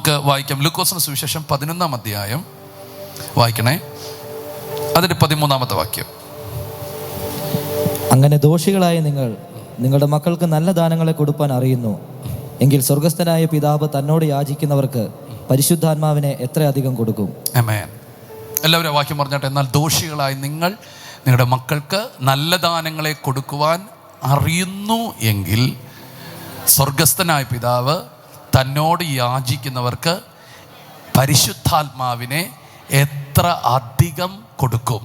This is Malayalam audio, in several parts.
നമുക്ക് വായിക്കാം. ലൂക്കോസിന്റെ സുവിശേഷം 11-ാം അധ്യായം വായിക്കണേ, അതിന്റെ 13-ാമത്തെ വാക്യം. അങ്ങനെ ദോഷികളായ നിങ്ങൾ നിങ്ങളുടെ മക്കൾക്ക് നല്ല ദാനങ്ങളെ കൊടുപ്പാൻ അറിയുന്നു എങ്കിൽ സ്വർഗസ്ഥനായ പിതാവ് തന്നോട് യാചിക്കുന്നവർക്ക് പരിശുദ്ധാത്മാവിനെ എത്രയധികം കൊടുക്കും. ആമേൻ. എല്ലാവരും വാക്യം പറഞ്ഞാട്ടെ. എന്നാൽ ദോഷികളായ നിങ്ങൾ നിങ്ങളുടെ മക്കൾക്ക് നല്ല ദാനങ്ങളെ കൊടുക്കുവാൻ അറിയുന്നു എങ്കിൽ സ്വർഗസ്ഥനായ പിതാവ് തന്നോട് യാചിക്കുന്നവർക്ക് പരിശുദ്ധാത്മാവിനെ എത്ര അധികം കൊടുക്കും.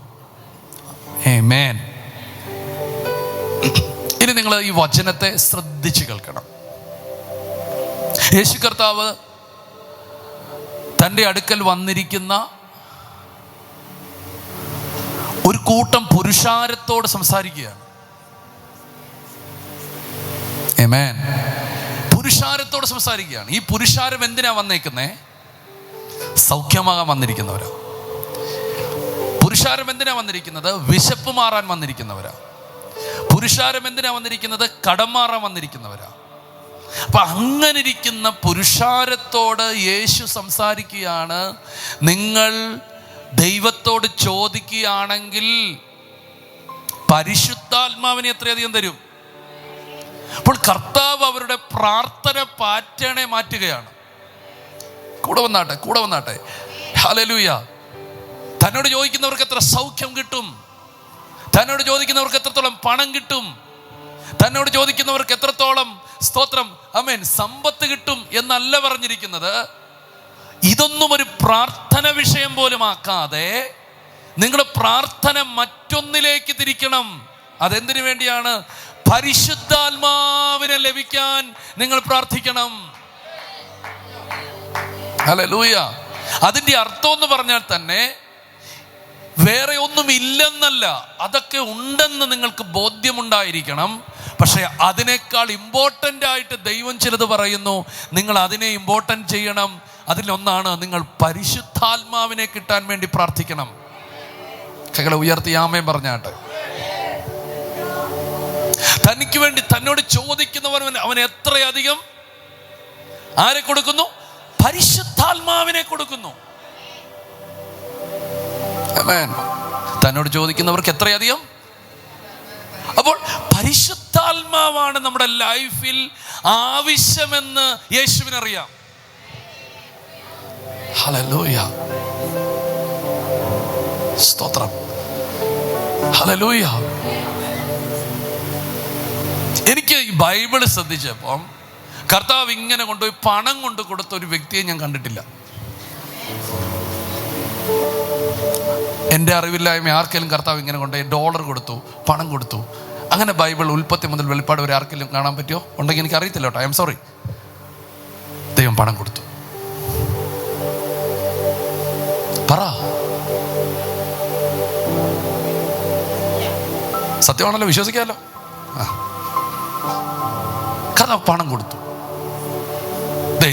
ആമേൻ. ഇനി നിങ്ങൾ ഈ വചനത്തെ ശ്രദ്ധിച്ച് കേൾക്കണം. യേശു കർത്താവ് തൻ്റെ അടുക്കൽ വന്നിരിക്കുന്ന ഒരു കൂട്ടം പുരുഷാരത്തോട് സംസാരിക്കുകയാണ്. ആമേൻ. പുരുഷാരത്തോട് സംസാരിക്കുകയാണ്. ഈ പുരുഷാരം എന്തിനാ വന്നേക്കുന്നേ? സൗഖ്യമാകാൻ വന്നിരിക്കുന്നവരാ. പുരുഷാരം എന്തിനാ വന്നിരിക്കുന്നത്? വിശപ്പ് മാറാൻ വന്നിരിക്കുന്നവരാ. പുരുഷാരം എന്തിനാ വന്നിരിക്കുന്നത്? കടം മാറാൻ വന്നിരിക്കുന്നവരാ. അപ്പൊ അങ്ങനെ ഇരിക്കുന്ന പുരുഷാരത്തോട് യേശു സംസാരിക്കുകയാണ്. നിങ്ങൾ ദൈവത്തോട് ചോദിക്കുകയാണെങ്കിൽ പരിശുദ്ധാത്മാവിനെ എത്രയധികം തരും. അപ്പോൾ കർത്താവ് അവരുടെ പ്രാർത്ഥന പാറ്റേണെ മാറ്റുകയാണ്. കൂടെ വന്നാട്ടെ. ഹല്ലേലൂയ. തന്നോട് ചോദിക്കുന്നവർക്ക് എത്ര സൗഖ്യം കിട്ടും, തന്നോട് ചോദിക്കുന്നവർക്ക് എത്രത്തോളം പണം കിട്ടും, തന്നോട് ചോദിക്കുന്നവർക്ക് എത്രത്തോളം സ്തോത്രം ആമേൻ സമ്പത്ത് കിട്ടും എന്നല്ല പറഞ്ഞിരിക്കുന്നത്. ഇതൊന്നും ഒരു പ്രാർത്ഥന വിഷയം പോലും ആക്കാതെ നിങ്ങളുടെ പ്രാർത്ഥന മറ്റൊന്നിലേക്ക് തിരിക്കണം. അതെന്തിനു വേണ്ടിയാണ്? പരിശുദ്ധാത്മാവിനെ ലഭിക്കാൻ നിങ്ങൾ പ്രാർത്ഥിക്കണം. ഹല്ലേലൂയ. അതിന്റെ അർത്ഥം എന്ന് പറഞ്ഞാൽ തന്നെ വേറെ ഒന്നും ഇല്ലെന്നല്ല, അതൊക്കെ ഉണ്ടെന്ന് നിങ്ങൾക്ക് ബോധ്യമുണ്ടായിരിക്കണം. പക്ഷെ അതിനേക്കാൾ ഇമ്പോർട്ടൻ്റ് ആയിട്ട് ദൈവം ചിലത് പറയുന്നു. നിങ്ങൾ അതിനെ ഇമ്പോർട്ടൻ്റ് ചെയ്യണം. അതിലൊന്നാണ് നിങ്ങൾ പരിശുദ്ധാത്മാവിനെ കിട്ടാൻ വേണ്ടി പ്രാർത്ഥിക്കണം. കൈകളെ ഉയർത്തി ആമേൻ പറഞ്ഞാട്ടെ. തനിക്ക് വേണ്ടി തന്നോട് ചോദിക്കുന്നവർ അവൻ എത്രയധികം ആരെ കൊടുക്കുന്നു? പരിശുദ്ധാത്മാവിനെ കൊടുക്കുന്നു. ആമേൻ. തന്നോട് ചോദിക്കുന്നവർക്ക് എത്രയധികം. അപ്പോൾ പരിശുദ്ധാത്മാവാണ് നമ്മുടെ ലൈഫിൽ ആവശ്യമെന്ന് യേശുവിനറിയാം. ഹല്ലേലൂയ. സ്തോത്രം. ഹല്ലേലൂയ. എനിക്ക് ഈ ബൈബിള് ശ്രദ്ധിച്ചപ്പം കർത്താവ് ഇങ്ങനെ കൊണ്ടുപോയി പണം കൊണ്ട് കൊടുത്ത ഒരു വ്യക്തിയെ ഞാൻ കണ്ടിട്ടില്ല. എൻ്റെ അറിവില്ലായ്മ ആർക്കെങ്കിലും കർത്താവ് ഇങ്ങനെ കൊണ്ടുപോയി ഡോളർ കൊടുത്തു, പണം കൊടുത്തു, അങ്ങനെ ബൈബിൾ ഉൽപ്പത്തി മുതൽ വെളിപ്പാട് വരെ ആർക്കെങ്കിലും കാണാൻ പറ്റുമോ? ഉണ്ടെങ്കിൽ എനിക്ക് അറിയത്തില്ല കേട്ടോ, ഐ എം സോറി. ദൈവം പണം കൊടുത്തു. പറ, സത്യമാണല്ലോ, വിശ്വസിക്കാമല്ലോ. കർത്താവ് പണം കൊടുത്തു.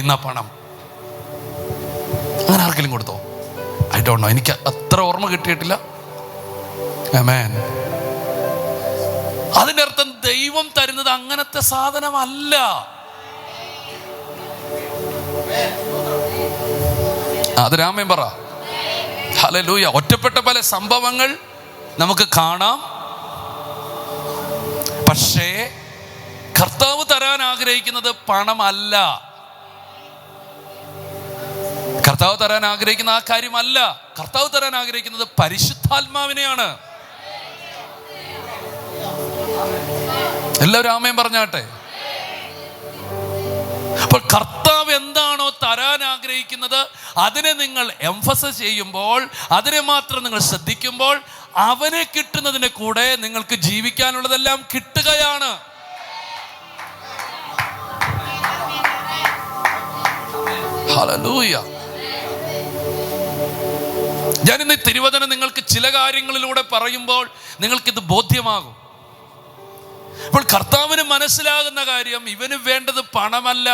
ഇന്ന പണം അങ്ങനെ ആർക്കെങ്കിലും കൊടുത്തോ? ഐ ഡോണ്ട് നോ, എനിക്ക് അത്ര ഓർമ്മ കിട്ടിയിട്ടില്ല. ആമേൻ. അതിന്റെ അർത്ഥം ദൈവം തരുന്നത് അങ്ങനത്തെ സാധനമല്ല. അത് രാമൻ പറ. ഹല്ലേലൂയ. ഒറ്റപ്പെട്ട പല സംഭവങ്ങൾ നമുക്ക് കാണാം. പക്ഷേ കർത്താവ് തരാൻ ആഗ്രഹിക്കുന്നത് പണമല്ല. കർത്താവ് തരാൻ ആഗ്രഹിക്കുന്ന ആ കാര്യമല്ല. കർത്താവ് തരാൻ ആഗ്രഹിക്കുന്നത് പരിശുദ്ധാത്മാവിനെയാണ്. എല്ലാവരും ആമേൻ പറഞ്ഞാട്ടെ. അപ്പോൾ കർത്താവ് എന്താണോ തരാൻ ആഗ്രഹിക്കുന്നത് അതിനെ നിങ്ങൾ എംഫസൈസ് ചെയ്യുമ്പോൾ, അതിനെ മാത്രം നിങ്ങൾ ശ്രദ്ധിക്കുമ്പോൾ, അവനെ കിട്ടുന്നതിന്റെ കൂടെ നിങ്ങൾക്ക് ജീവിക്കാനുള്ളതെല്ലാം കിട്ടുകയാണ്. ഹല്ലേലൂയ. ഞാനിന്ന് തിരുവചനം നിങ്ങൾക്ക് ചില കാര്യങ്ങളിലൂടെ പറയുമ്പോൾ നിങ്ങൾക്കിത് ബോധ്യമാകും. ഇപ്പോൾ കർത്താവിന് മനസ്സിലാകുന്ന കാര്യം, ഇവന് വേണ്ടത് പണമല്ല,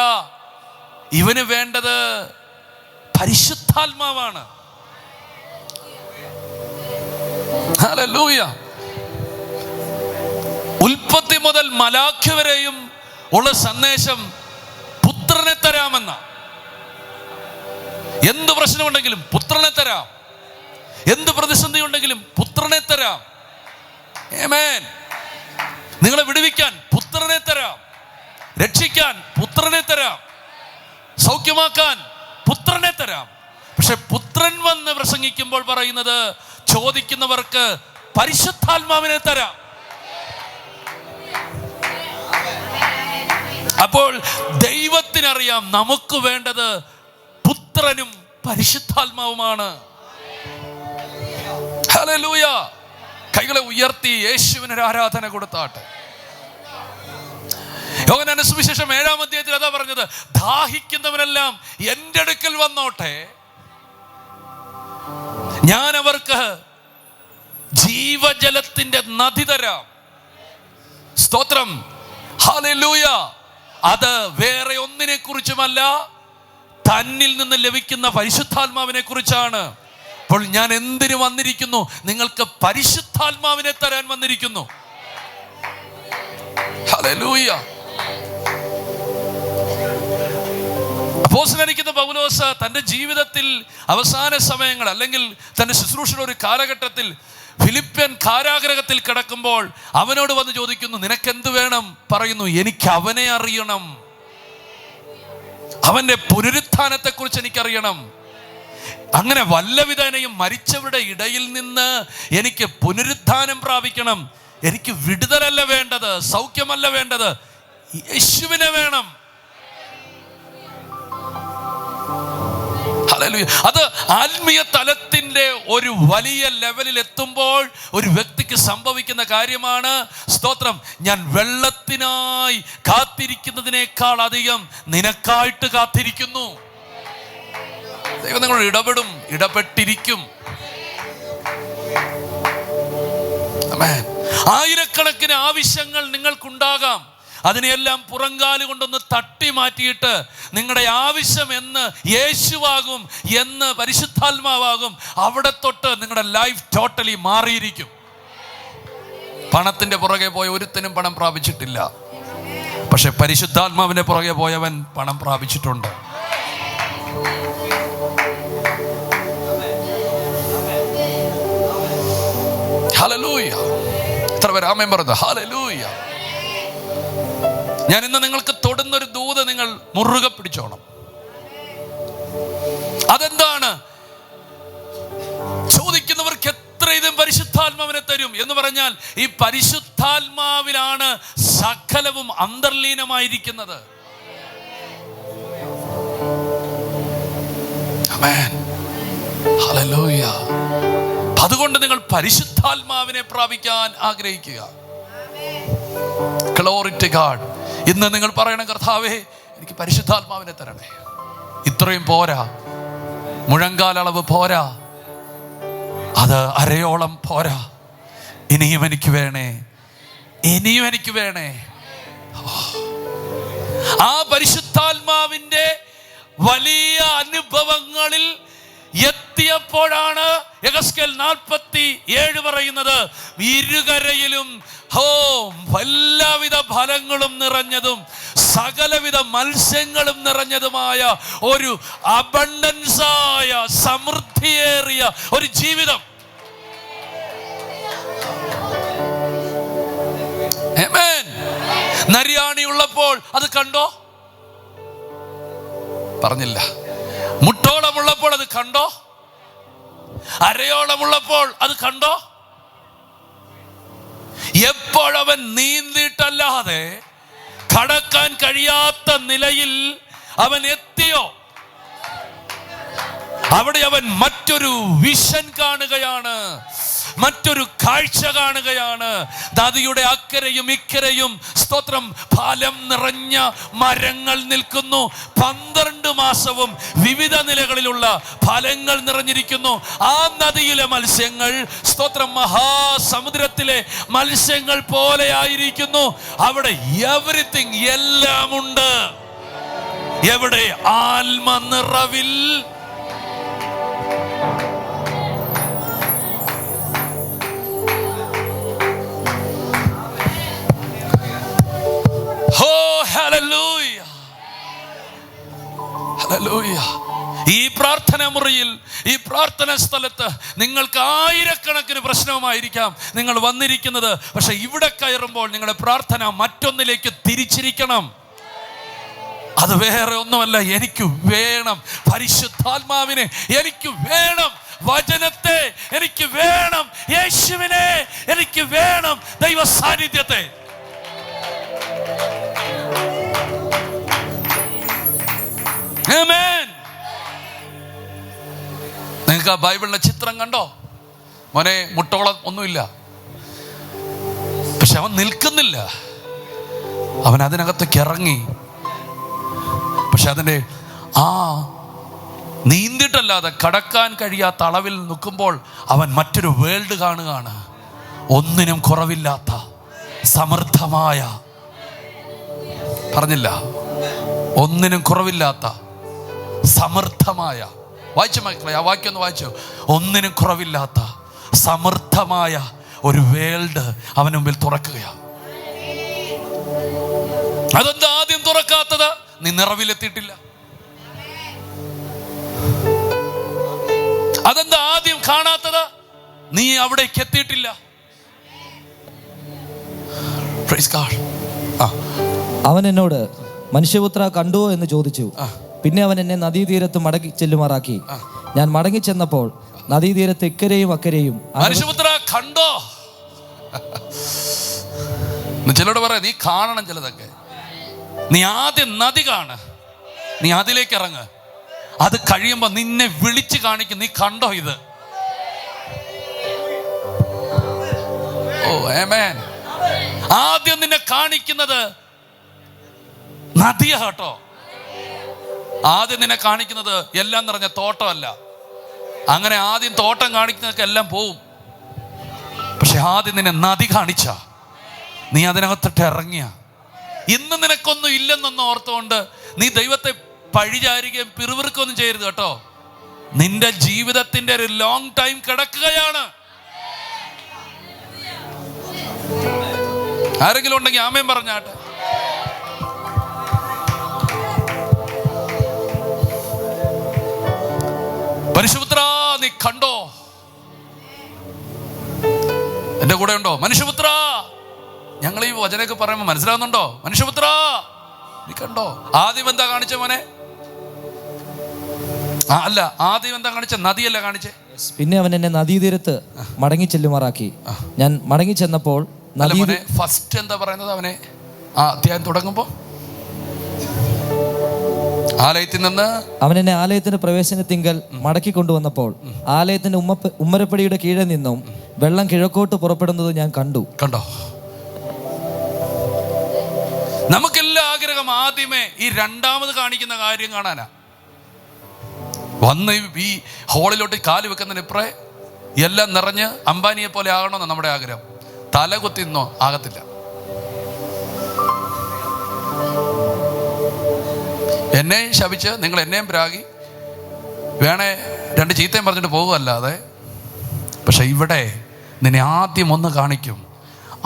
ഇവന് വേണ്ടത് പരിശുദ്ധാത്മാവാണ്. ഹല്ലേലൂയ. ഉൽപ്പത്തി മുതൽ മലാഖി വരെയും ഉള്ള സന്ദേശം പുത്രനെ തരാമെന്ന. എന്ത് പ്രശ്നമുണ്ടെങ്കിലും പുത്രനെ തരാം. എന്ത് പ്രതിസന്ധി ഉണ്ടെങ്കിലും പുത്രനെ തരാം. ആമേൻ. നിങ്ങളെ വിടുവിക്കാൻ പുത്രനെ തരാം. രക്ഷിക്കാൻ പുത്രനെ തരാം. സൗഖ്യമാക്കാൻ പുത്രനെ തരാം. പക്ഷെ പുത്രൻ വന്ന് പ്രസംഗിക്കുമ്പോൾ പറയുന്നത്, ചോദിക്കുന്നവർക്ക് പരിശുദ്ധാത്മാവിനെ തരാം. അപ്പോൾ ദൈവത്തിനറിയാം നമുക്ക് വേണ്ടത് പുത്രനും പരിശുദ്ധാത്മാവുമാണ്. ഹല്ലേലൂയ. കൈകളെ ഉയർത്തി യേശുവിനൊരു ആരാധന കൊടുത്താട്ടെ. യോഹന്നാന്റെ സുവിശേഷം 7-ാം അധ്യായത്തിൽ അതാ പറഞ്ഞത്, ദാഹിക്കുന്നവരെല്ലാം എൻ്റെ അടുക്കൽ വന്നോട്ടെ, ഞാൻ അവർക്ക് ജീവജലത്തിന്റെ നദി തരാം. സ്തോത്രം. ഹല്ലേലൂയ. അത് വേറെ ഒന്നിനെ കുറിച്ചുമല്ല, തന്നിൽ നിന്ന് ലഭിക്കുന്ന പരിശുദ്ധാത്മാവിനെ കുറിച്ചാണ്. അപ്പോൾ ഞാൻ എന്തിനു വന്നിരിക്കുന്നു? നിങ്ങൾക്ക് പരിശുദ്ധാത്മാവിനെ തരാൻ വന്നിരിക്കുന്നു. ഹല്ലേലൂയ. അപ്പോസ്തലനായിരിക്കുന്ന പൗലോസ് തൻ്റെ ജീവിതത്തിൽ അവസാന സമയങ്ങൾ, അല്ലെങ്കിൽ തൻ്റെ ശുശ്രൂഷയുടെ ഒരു കാലഘട്ടത്തിൽ ഫിലിപ്പ്യൻ കാരാഗ്രഹത്തിൽ കിടക്കുമ്പോൾ അവനോട് വന്ന് ചോദിക്കുന്നു, നിനക്കെന്ത് വേണം? പറയുന്നു, എനിക്ക് അവനെ അറിയണം, അവന്റെ പുനരുത്ഥാനത്തെ കുറിച്ച് എനിക്കറിയണം. അങ്ങനെ വല്ലവിധേനയും മരിച്ചവരുടെ ഇടയിൽ നിന്ന് എനിക്ക് പുനരുത്ഥാനം പ്രാപിക്കണം. എനിക്ക് വിടുതലല്ല വേണ്ടത്, സൗഖ്യമല്ല വേണ്ടത്, യേശുവിനെ വേണം. ഹല്ലേലൂയ. അത് ആത്മീയ തലത്തിന്റെ ഒരു വലിയ ലെവലിൽ എത്തുമ്പോൾ ഒരു വ്യക്തിക്ക് സംഭവിക്കുന്ന കാര്യമാണ്. സ്തോത്രം. ഞാൻ വെള്ളത്തിനായി കാത്തിരിക്കുന്നതിനേക്കാൾ അധികം നിനക്കായിട്ട് കാത്തിരിക്കുന്നു. ദൈവം നിങ്ങളോട് ഇടപെടും, ഇടപെട്ടിരിക്കും. ആമേൻ. ആയിരക്കണക്കിന് ആവശ്യങ്ങൾ നിങ്ങൾക്കുണ്ടാകാം. അതിനെയെല്ലാം പുറങ്കാല് കൊണ്ടൊന്ന് തട്ടി മാറ്റിയിട്ട് നിങ്ങളുടെ ആവശ്യം എന്ന് യേശുവാകും, എന്ന് പരിശുദ്ധാത്മാവാകും, അവിടെ തൊട്ട് നിങ്ങളുടെ ലൈഫ് ടോട്ടലി മാറിയിരിക്കും. പണത്തിന്റെ പുറകെ പോയ ഒരുത്തനും പണം പ്രാപിച്ചിട്ടില്ല. പക്ഷെ പരിശുദ്ധാത്മാവിന്റെ പുറകെ പോയവൻ പണം പ്രാപിച്ചിട്ടുണ്ട്. ഹല്ലേലൂയ. എത്ര പേര് ആമേൻ പറഞ്ഞു? ഹല്ലേലൂയ. ഞാൻ ഇന്ന് നിങ്ങൾക്ക് തൊടുന്നൊരു ദൂത് നിങ്ങൾ മുറുകെ പിടിച്ചോണം. അതെന്താണ്? ചോദിക്കുന്നവർക്ക് എത്രയും പരിശുദ്ധാത്മാവിനെ തരും എന്ന് പറഞ്ഞാൽ, ഈ പരിശുദ്ധാത്മാവിലാണ് സകലവും അന്തർലീനമായിരിക്കുന്നത്. ആമേൻ. ഹല്ലേലൂയ. അതുകൊണ്ട് നിങ്ങൾ പരിശുദ്ധാത്മാവിനെ പ്രാപിക്കാൻ ആഗ്രഹിക്കുക. Glory to God. ഇന്ന് നിങ്ങൾ പറയണം, കർത്താവേ എനിക്ക് പരിശുദ്ധാത്മാവിനെ തരണേ. ഇത്രയും പോരാ, മുഴങ്കാലളവ് പോരാ, അത് അരയോളം പോരാ, ഇനിയും എനിക്ക് വേണേ, ഇനിയും എനിക്ക് വേണേ. ആ പരിശുദ്ധാത്മാവിന്റെ വലിയ അനുഭവങ്ങളിൽ എത്തിയപ്പോഴാണ് യെഹെസ്കേൽ 47 പറയുന്നത്, ഇരുകരയിലും എല്ലാവിധ ഫലങ്ങളും നിറഞ്ഞതും സകലവിധ മത്സ്യങ്ങളും നിറഞ്ഞതുമായ ഒരു അബണ്ടൻസായ സമൃദ്ധിയേറിയ ഒരു ജീവിതം. ആമേൻ. നരിയാണി ഉള്ളപ്പോൾ അത് കണ്ടോ? പറഞ്ഞില്ല. മുട്ടോളമുള്ളപ്പോൾ അത് കണ്ടോ? അരയോളമുള്ളപ്പോൾ അത് കണ്ടോ? എപ്പോഴവൻ നീന്തിയിട്ടല്ലാതെ കടക്കാൻ കഴിയാത്ത നിലയിൽ അവൻ എത്തിയോ, അവിടെ അവൻ മറ്റൊരു വിഷൻ കാണുകയാണ്, മറ്റൊരു കാഴ്ച കാണുകയാണ്. നദിയുടെ അക്കരയും ഇക്കരയും സ്തോത്രം ഫലം നിറഞ്ഞ മരങ്ങൾ നിൽക്കുന്നു. 12 മാസവും വിവിധ നിലകളിലുള്ള ഫലങ്ങൾ നിറഞ്ഞിരിക്കുന്നു. ആ നദിയിലെ മത്സ്യങ്ങൾ സ്തോത്രം മഹാസമുദ്രത്തിലെ മത്സ്യങ്ങൾ പോലെ ആയിരിക്കുന്നു. അവിടെ എവരിത്തിങ്, എല്ലാം ഉണ്ട്. എവിടെ? ആത്മനിറവിൽ. ഹല്ലേലൂയ. ഈ പ്രാർത്ഥന മുറിയിൽ, ഈ പ്രാർത്ഥന സ്ഥലത്ത് നിങ്ങൾക്ക് ആയിരക്കണക്കിന് പ്രശ്നവുമായിരിക്കാം നിങ്ങൾ വന്നിരിക്കുന്നത്. പക്ഷെ ഇവിടെ കയറുമ്പോൾ നിങ്ങളുടെ പ്രാർത്ഥന മറ്റൊന്നിലേക്ക് തിരിച്ചിരിക്കണം. അത് വേറെ ഒന്നുമല്ല, എനിക്ക് വേണം പരിശുദ്ധാത്മാവിനെ, എനിക്ക് വേണം വചനത്തെ, എനിക്ക് വേണം യേശുവിനെ, എനിക്ക് വേണം ദൈവ സാന്നിധ്യത്തെ. ആമേൻ. നിങ്ങൾക്ക് ആ ബൈബിളിലെ ചിത്രം കണ്ടോ? മോനെ മുട്ടോളം ഒന്നുമില്ല, പക്ഷെ അവൻ നിൽക്കുന്നില്ല, അവൻ അതിനകത്തേക്ക് ഇറങ്ങി. പക്ഷെ അതിൻ്റെ ആ നീന്തിട്ടല്ലാതെ കടക്കാൻ കഴിയാത്ത അളവിൽ നിൽക്കുമ്പോൾ അവൻ മറ്റൊരു വേൾഡ് കാണുകയാണ്. ഒന്നിനും കുറവില്ലാത്ത സമൃദ്ധമായ, പറഞ്ഞില്ല, ഒന്നിനും കുറവില്ലാത്ത സമൃദ്ധമായ, വായിച്ചു മക്കളെ, ആ വാക്യം ഒന്ന് വായിച്ചു. ഒന്നിനും കുറവില്ലാത്ത സമൃദ്ധമായ ഒരു വേൾഡ് അവന് മുമ്പിൽ തുറക്കുകയാണ്. അതെന്താ ആദ്യം തുറക്കാത്തത്? നീ നിറവിലെത്തിയിട്ടില്ല. അതെന്താ ആദ്യം കാണാത്തത്? നീ അവിടേക്ക് എത്തിയിട്ടില്ല. അവൻ എന്നോട്, മനുഷ്യപുത്ര കണ്ടുവോ എന്ന് ചോദിച്ചു. പിന്നെ അവൻ എന്നെ നദീതീരത്ത് മടങ്ങി ചെല്ലുമാറാക്കി. ഞാൻ മടങ്ങി ചെന്നപ്പോൾ നദീതീരത്ത് ഇക്കരെയും അക്കരെയും. മനുഷ്യപുത്ര കണ്ടോ? ചിലരോട് പറയാ, നീ കാണണം ചിലതൊക്കെ. നീ ആദ്യം നദി കാണ്, നീ അതിലേക്ക് ഇറങ്ങ്. അത് കഴിയുമ്പോ നിന്നെ വിളിച്ച് കാണിക്കും, നീ കണ്ടോ ഇത്? ഓ ആമേൻ. ആദ്യം നിന്നെ കാണിക്കുന്നത് നദിയാ കേട്ടോ. ആദ്യം നിന്നെ കാണിക്കുന്നത് എല്ലാം നിറഞ്ഞ തോട്ടമല്ല. അങ്ങനെ ആദ്യം തോട്ടം കാണിക്കുന്നതൊക്കെ എല്ലാം പോവും. പക്ഷെ ആദ്യം നിന്നെ നദി കാണിച്ച, നീ അതിനകത്തിട്ട് ഇറങ്ങിയ, ഇന്ന് നിനക്കൊന്നും ഇല്ലെന്നൊന്നും ഓർത്തുകൊണ്ട് നീ ദൈവത്തെ പഴിചാരുകയും പിറുവിറുക്കൊന്നും ചെയ്യരുത് കേട്ടോ. നിന്റെ ജീവിതത്തിന്റെ ഒരു ലോങ് ടൈം കിടക്കുകയാണ്. ആരെങ്കിലും ഉണ്ടെങ്കിൽ ആമേൻ പറഞ്ഞാട്ടെ. മനുഷ്യപുത്ര നീ കണ്ടോ? എന്റെ കൂടെ ഉണ്ടോ? മനുഷ്യപുത്ര, ഞങ്ങൾ ഈ വചനമൊക്കെ പറയുമ്പോൾ മനസ്സിലാവുന്നുണ്ടോ? മനുഷ്യപുത്ര നീ കണ്ടോ? ആദ്യം എന്താ കാണിച്ച മോനെ? അല്ല, ആദ്യം എന്താ കാണിച്ച? നദിയല്ല കാണിച്ചേ. പിന്നെ അവൻ എന്നെ നദീതീരത്ത് മടങ്ങി ചെല്ലുമാറാക്കി. ഞാൻ മടങ്ങി ചെന്നപ്പോൾ ഫസ്റ്റ് എന്താ പറയുന്നത്? അവനെ ആ അധ്യായം തുടങ്ങുമ്പോ ആലയത്തിൽ നിന്ന് അവൻ എന്നെ ആലയത്തിന്റെ പ്രവേശനത്തിങ്കൽ മടക്കി കൊണ്ടുവന്നപ്പോൾ ആലയത്തിന്റെ ഉമ്മരപ്പടിയുടെ കീഴിൽ നിന്നും വെള്ളം കിഴക്കോട്ട് പുറപ്പെടുന്നത് ഞാൻ കണ്ടു. കണ്ടോ? നമുക്കെല്ലാം ആഗ്രഹം ആദ്യമേ ഈ രണ്ടാമത് കാണിക്കുന്ന കാര്യം കാണാനാ. വന്ന് ഈ ഹോളിലോട്ട് കാല് വെക്കുന്നതിന് ഇപ്പറേ എല്ലാം നിറഞ്ഞ് അംബാനിയെ പോലെ ആകണമെന്ന് നമ്മുടെ ആഗ്രഹം. തലകുത്തി നിന്നോ ആകത്തില്ല. എന്നെയും ശപിച്ച് നിങ്ങൾ എന്നെയും പ്രാഗി വേണേ രണ്ട് ചീത്തയും പറഞ്ഞിട്ട് പോകുമല്ലാതെ. പക്ഷെ ഇവിടെ നിന്നെ ആദ്യം ഒന്ന് കാണിക്കും.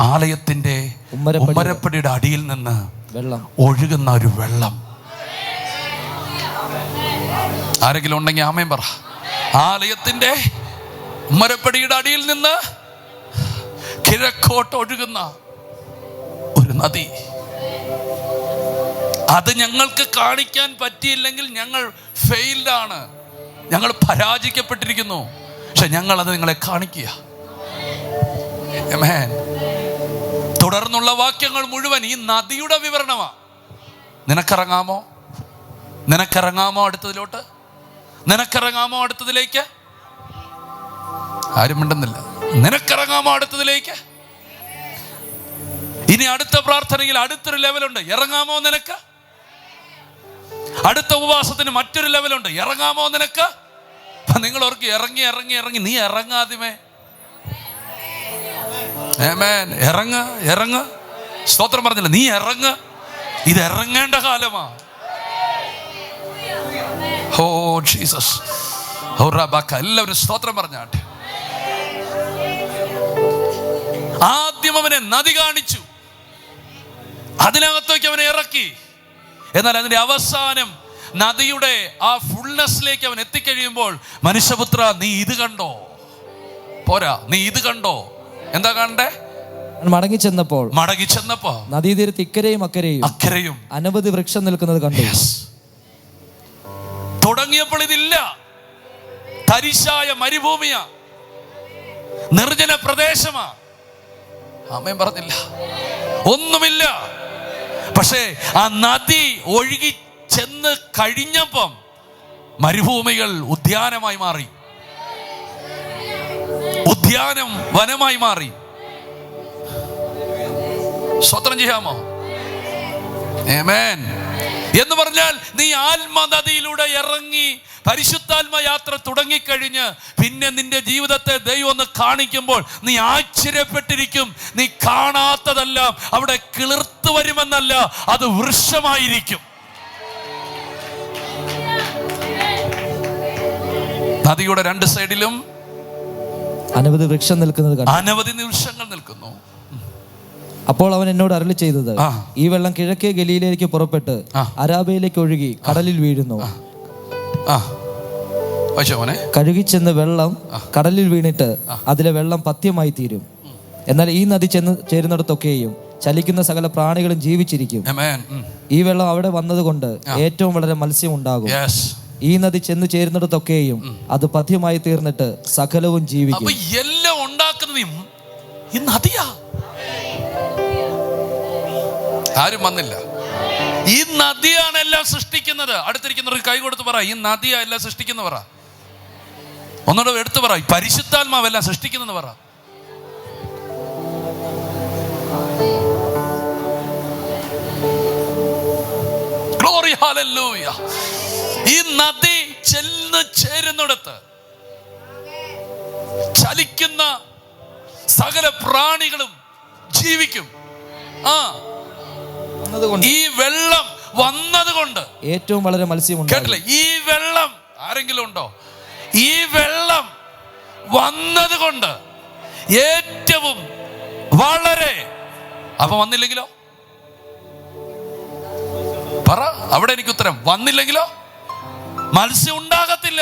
ആലയത്തിന്റെ ഉമ്മരപ്പടിയുടെ അടിയിൽ നിന്ന് ഒഴുകുന്ന ഒരു വെള്ളം. ആരെങ്കിലും ഉണ്ടെങ്കിൽ ആമേൻ പറ. ആലയത്തിന്റെ ഉമ്മരപ്പടിയുടെ അടിയിൽ നിന്ന് കിഴക്കോട്ട് ഒഴുകുന്ന ഒരു നദി. അത് ഞങ്ങൾക്ക് കാണിക്കാൻ പറ്റിയില്ലെങ്കിൽ ഞങ്ങൾ ഫെയിൽഡാണ്, ഞങ്ങൾ പരാജയപ്പെട്ടിരിക്കുന്നു. പക്ഷെ ഞങ്ങൾ അത് നിങ്ങളെ കാണിക്കുക. ആമേൻ. തുടർന്നുള്ള വാക്യങ്ങൾ മുഴുവൻ ഈ നദിയുടെ വിവരണമാ. നിനക്കിറങ്ങാമോ? നിനക്കിറങ്ങാമോ അടുത്തതിലോട്ട്? നിനക്കിറങ്ങാമോ അടുത്തതിലേക്ക്? ആരും മിണ്ടുന്നില്ല. നിനക്കിറങ്ങാമോ അടുത്തതിലേക്ക്? ഇനി അടുത്ത പ്രാർത്ഥനയിൽ അടുത്തൊരു ലെവലുണ്ട്. ഇറങ്ങാമോ നിനക്ക്? അടുത്ത ഉപവാസത്തിന് മറ്റൊരു ലെവലുണ്ട്. ഇറങ്ങാമോ നിനക്ക്? നിങ്ങൾ ഓർക്ക് ഇറങ്ങി ഇറങ്ങി ഇറങ്ങി. നീ ഇറങ്ങാദ്യമേ. ആമേൻ. ഇറങ്ങ് ഇറങ്ങ്. സ്തോത്രം പറഞ്ഞില്ല, നീ ഇറങ്ങ്. ഇത് ഇറങ്ങേണ്ട കാലമാ. Oh Jesus. എല്ലാവരും സ്തോത്രം പറഞ്ഞാട്ടെ. ആദ്യം അവനെ നദി കാണിച്ചു, അതിനകത്തേക്ക് അവനെ ഇറക്കി. എന്നാൽ അതിന്റെ അവസാനം നദിയുടെ ആ ഫുൾ ഫുൾനെസ്സിലേക്ക് അവൻ എത്തിക്കഴിയുമ്പോൾ, മനുഷ്യപുത്ര നീ ഇത് കണ്ടോ? പോരാ, നീ ഇത് കണ്ടോ? എന്താ കാണണ്ടേ? മടങ്ങി ചെന്നപ്പോൾ നദീതീരത്ത് ഇക്കരെയും അക്കരെയും അനവധി വൃക്ഷം നിൽക്കുന്നത് കണ്ടു. തുടങ്ങിയപ്പോൾ ഇതില്ല, തരിശായ മരുഭൂമിയാ, നിർജ്ജന പ്രദേശമാ. ആമേൻ പറഞ്ഞില്ല, ഒന്നുമില്ല. പക്ഷേ ആ നദി ഒഴുകി ചെന്ന് കഴിഞ്ഞപ്പം മരുഭൂമികൾ ഉദ്യാനമായി മാറി, ഉദ്യാനം വനമായി മാറി. സ്വതന്ത്രം ചെയ്യാമോ? ആമേൻ. എന്ന് പറഞ്ഞാൽ നീ ആത്മനദിയിലൂടെ ഇറങ്ങി പരിശുദ്ധാത്മ യാത്ര തുടങ്ങിക്കഴിഞ്ഞ് പിന്നെ നിന്റെ ജീവിതത്തെ ദൈവം ഒന്ന് കാണിക്കുമ്പോൾ നീ ആശ്ചര്യപ്പെട്ടിരിക്കും. നീ കാണാത്തതെല്ലാം അവിടെ കിളിർത്തു വരുമെന്നല്ല, അത് വൃക്ഷമായിരിക്കും. നദിയുടെ രണ്ട് സൈഡിലും അനവധി വൃക്ഷം നിൽക്കുന്നത്, അനവധി വൃക്ഷങ്ങൾ നിൽക്കുന്നു. അപ്പോൾ അവൻ എന്നോട് അരുളി ചെയ്തത്, ഈ വെള്ളം കിഴക്കേ ഗലീലയിലേക്ക് പുറപ്പെട്ട് അരാബയിലേക്ക് ഒഴുകി കടലിൽ വീഴുന്നു. കഴുകിച്ചെന്ന് വെള്ളം കടലിൽ വീണിട്ട് അതിലെ വെള്ളം പഥ്യമായി തീരും. എന്നാൽ ഈ നദി ചെന്ന് ചേരുന്നിടത്തൊക്കെയും ചലിക്കുന്ന സകല പ്രാണികളും ജീവിച്ചിരിക്കും. ഈ വെള്ളം അവിടെ വന്നതുകൊണ്ട് ഏറ്റവും വളരെ മത്സ്യം ഉണ്ടാകും. ഈ നദി ചെന്ന് ചേരുന്നിടത്തൊക്കെയും അത് പഥ്യമായി തീർന്നിട്ട് സകലവും ജീവിക്കും. എല്ലാം ഉണ്ടാക്കുന്നത് ഈ നദിയാ. ആരും വന്നില്ല. ഈ നദിയാണ് എല്ലാം സൃഷ്ടിക്കുന്നത്. അടുത്തിരിക്കുന്നവർക്ക് കൈ കൊടുത്ത് പറ, ഈ നദിയാ എല്ലാം സൃഷ്ടിക്കുന്ന പറ. ഒന്നുകൂടെ എടുത്തു പറ, പരിശുദ്ധാത്മാവെല്ലാം സൃഷ്ടിക്കുന്നെന്ന് പറ. Glory, hallelujah. ഈ നദി ചെന്ന് ചേരുന്നിടത്ത് ചലിക്കുന്ന സകല പ്രാണികളും ജീവിക്കും. ഈ വെള്ളം വന്നതുകൊണ്ട് ഏറ്റവും വളരെ മത്സ്യം. കേട്ടില്ലേ? ഈ വെള്ളം ആരെങ്കിലും ഉണ്ടോ? ഈ വെള്ളം വന്നതുകൊണ്ട് ഏറ്റവും വളരെ. അപ്പൊ വന്നില്ലെങ്കിലോ? പറ, അവിടെ എനിക്ക് ഉത്തരം. വന്നില്ലെങ്കിലോ? മത്സ്യം ഉണ്ടാകത്തില്ല.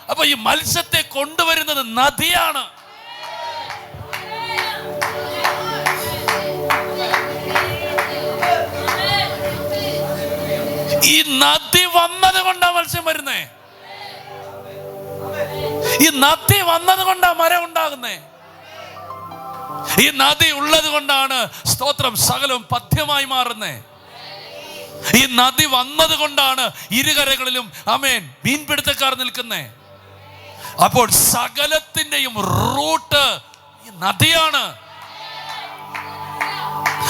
അപ്പൊ ഈ മത്സ്യത്തെ കൊണ്ടുവരുന്നത് നദിയാണ്. ഈ നദി വന്നത് കൊണ്ടാ മത്സ്യം വരുന്നേ. ഈ നദി വന്നത് കൊണ്ടാ മരം ഉണ്ടാകുന്നേ. ഈ നദി ഉള്ളത് കൊണ്ടാണ് സ്തോത്രം സകലം പഥ്യമായി മാറുന്നേ. ഈ നദി വന്നത് കൊണ്ടാണ് ഇരുകരകളിലും ആമേൻ മീൻപിടുത്തക്കാർ നിൽക്കുന്നേ. അപ്പോൾ സകലത്തിന്റെയും റൂട്ട് ഈ നദിയാണ്.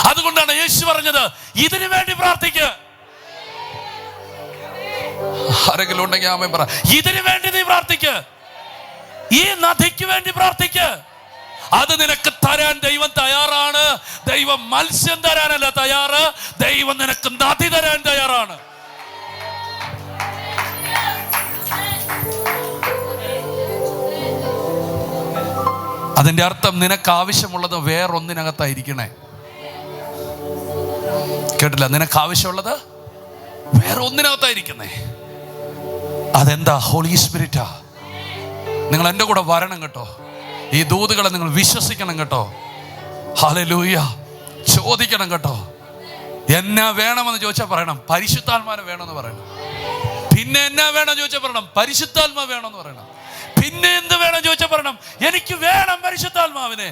അതുകൊണ്ടാണ് യേശു പറഞ്ഞത്, ഇതിനു വേണ്ടി പ്രാർത്ഥിക്കുക. ആരെങ്കിലും ഉണ്ടെങ്കിൽ ആമേൻ പറ. ഇതിനു വേണ്ടി നീ പ്രാർത്ഥിക്കുക. ഈ നദിക്ക് വേണ്ടി പ്രാർത്ഥിക്കുക. അത് നിനക്ക് തരാൻ ദൈവം തയ്യാറാണ്. ദൈവം മത്സ്യം തരാനല്ല തയ്യാറ്, ദൈവം നിനക്ക് നദി തരാൻ തയ്യാറാണ്. അതിന്റെ അർത്ഥം നിനക്ക് ആവശ്യമുള്ളത് വേറൊന്നിനകത്തായിരിക്കണേ. കേട്ടില്ല? നിനക്ക് ആവശ്യമുള്ളത് വേറെ ഒന്നിനകത്തായിരിക്കുന്നേ. അതെന്താ? ഹോളി സ്പിരിറ്റാ. നിങ്ങൾ എൻ്റെ കൂടെ വരണം കേട്ടോ. ഈ ദൂതുകളെ നിങ്ങൾ വിശ്വസിക്കണം കേട്ടോ. ഹല്ലേലൂയ. ചോദിക്കണം കേട്ടോ. എന്നാ വേണമെന്ന് ചോദിച്ചാൽ പറയണം പരിശുദ്ധാത്മാവിനെ വേണമെന്ന് പറയണം. പിന്നെ എന്നാ വേണം ചോദിച്ചാൽ പറയണം പരിശുദ്ധാത്മാ വേണമെന്ന് പറയണം. പിന്നെ എന്ത് വേണം ചോദിച്ചാൽ പറയണം എനിക്ക് വേണം പരിശുദ്ധാത്മാവിനെ.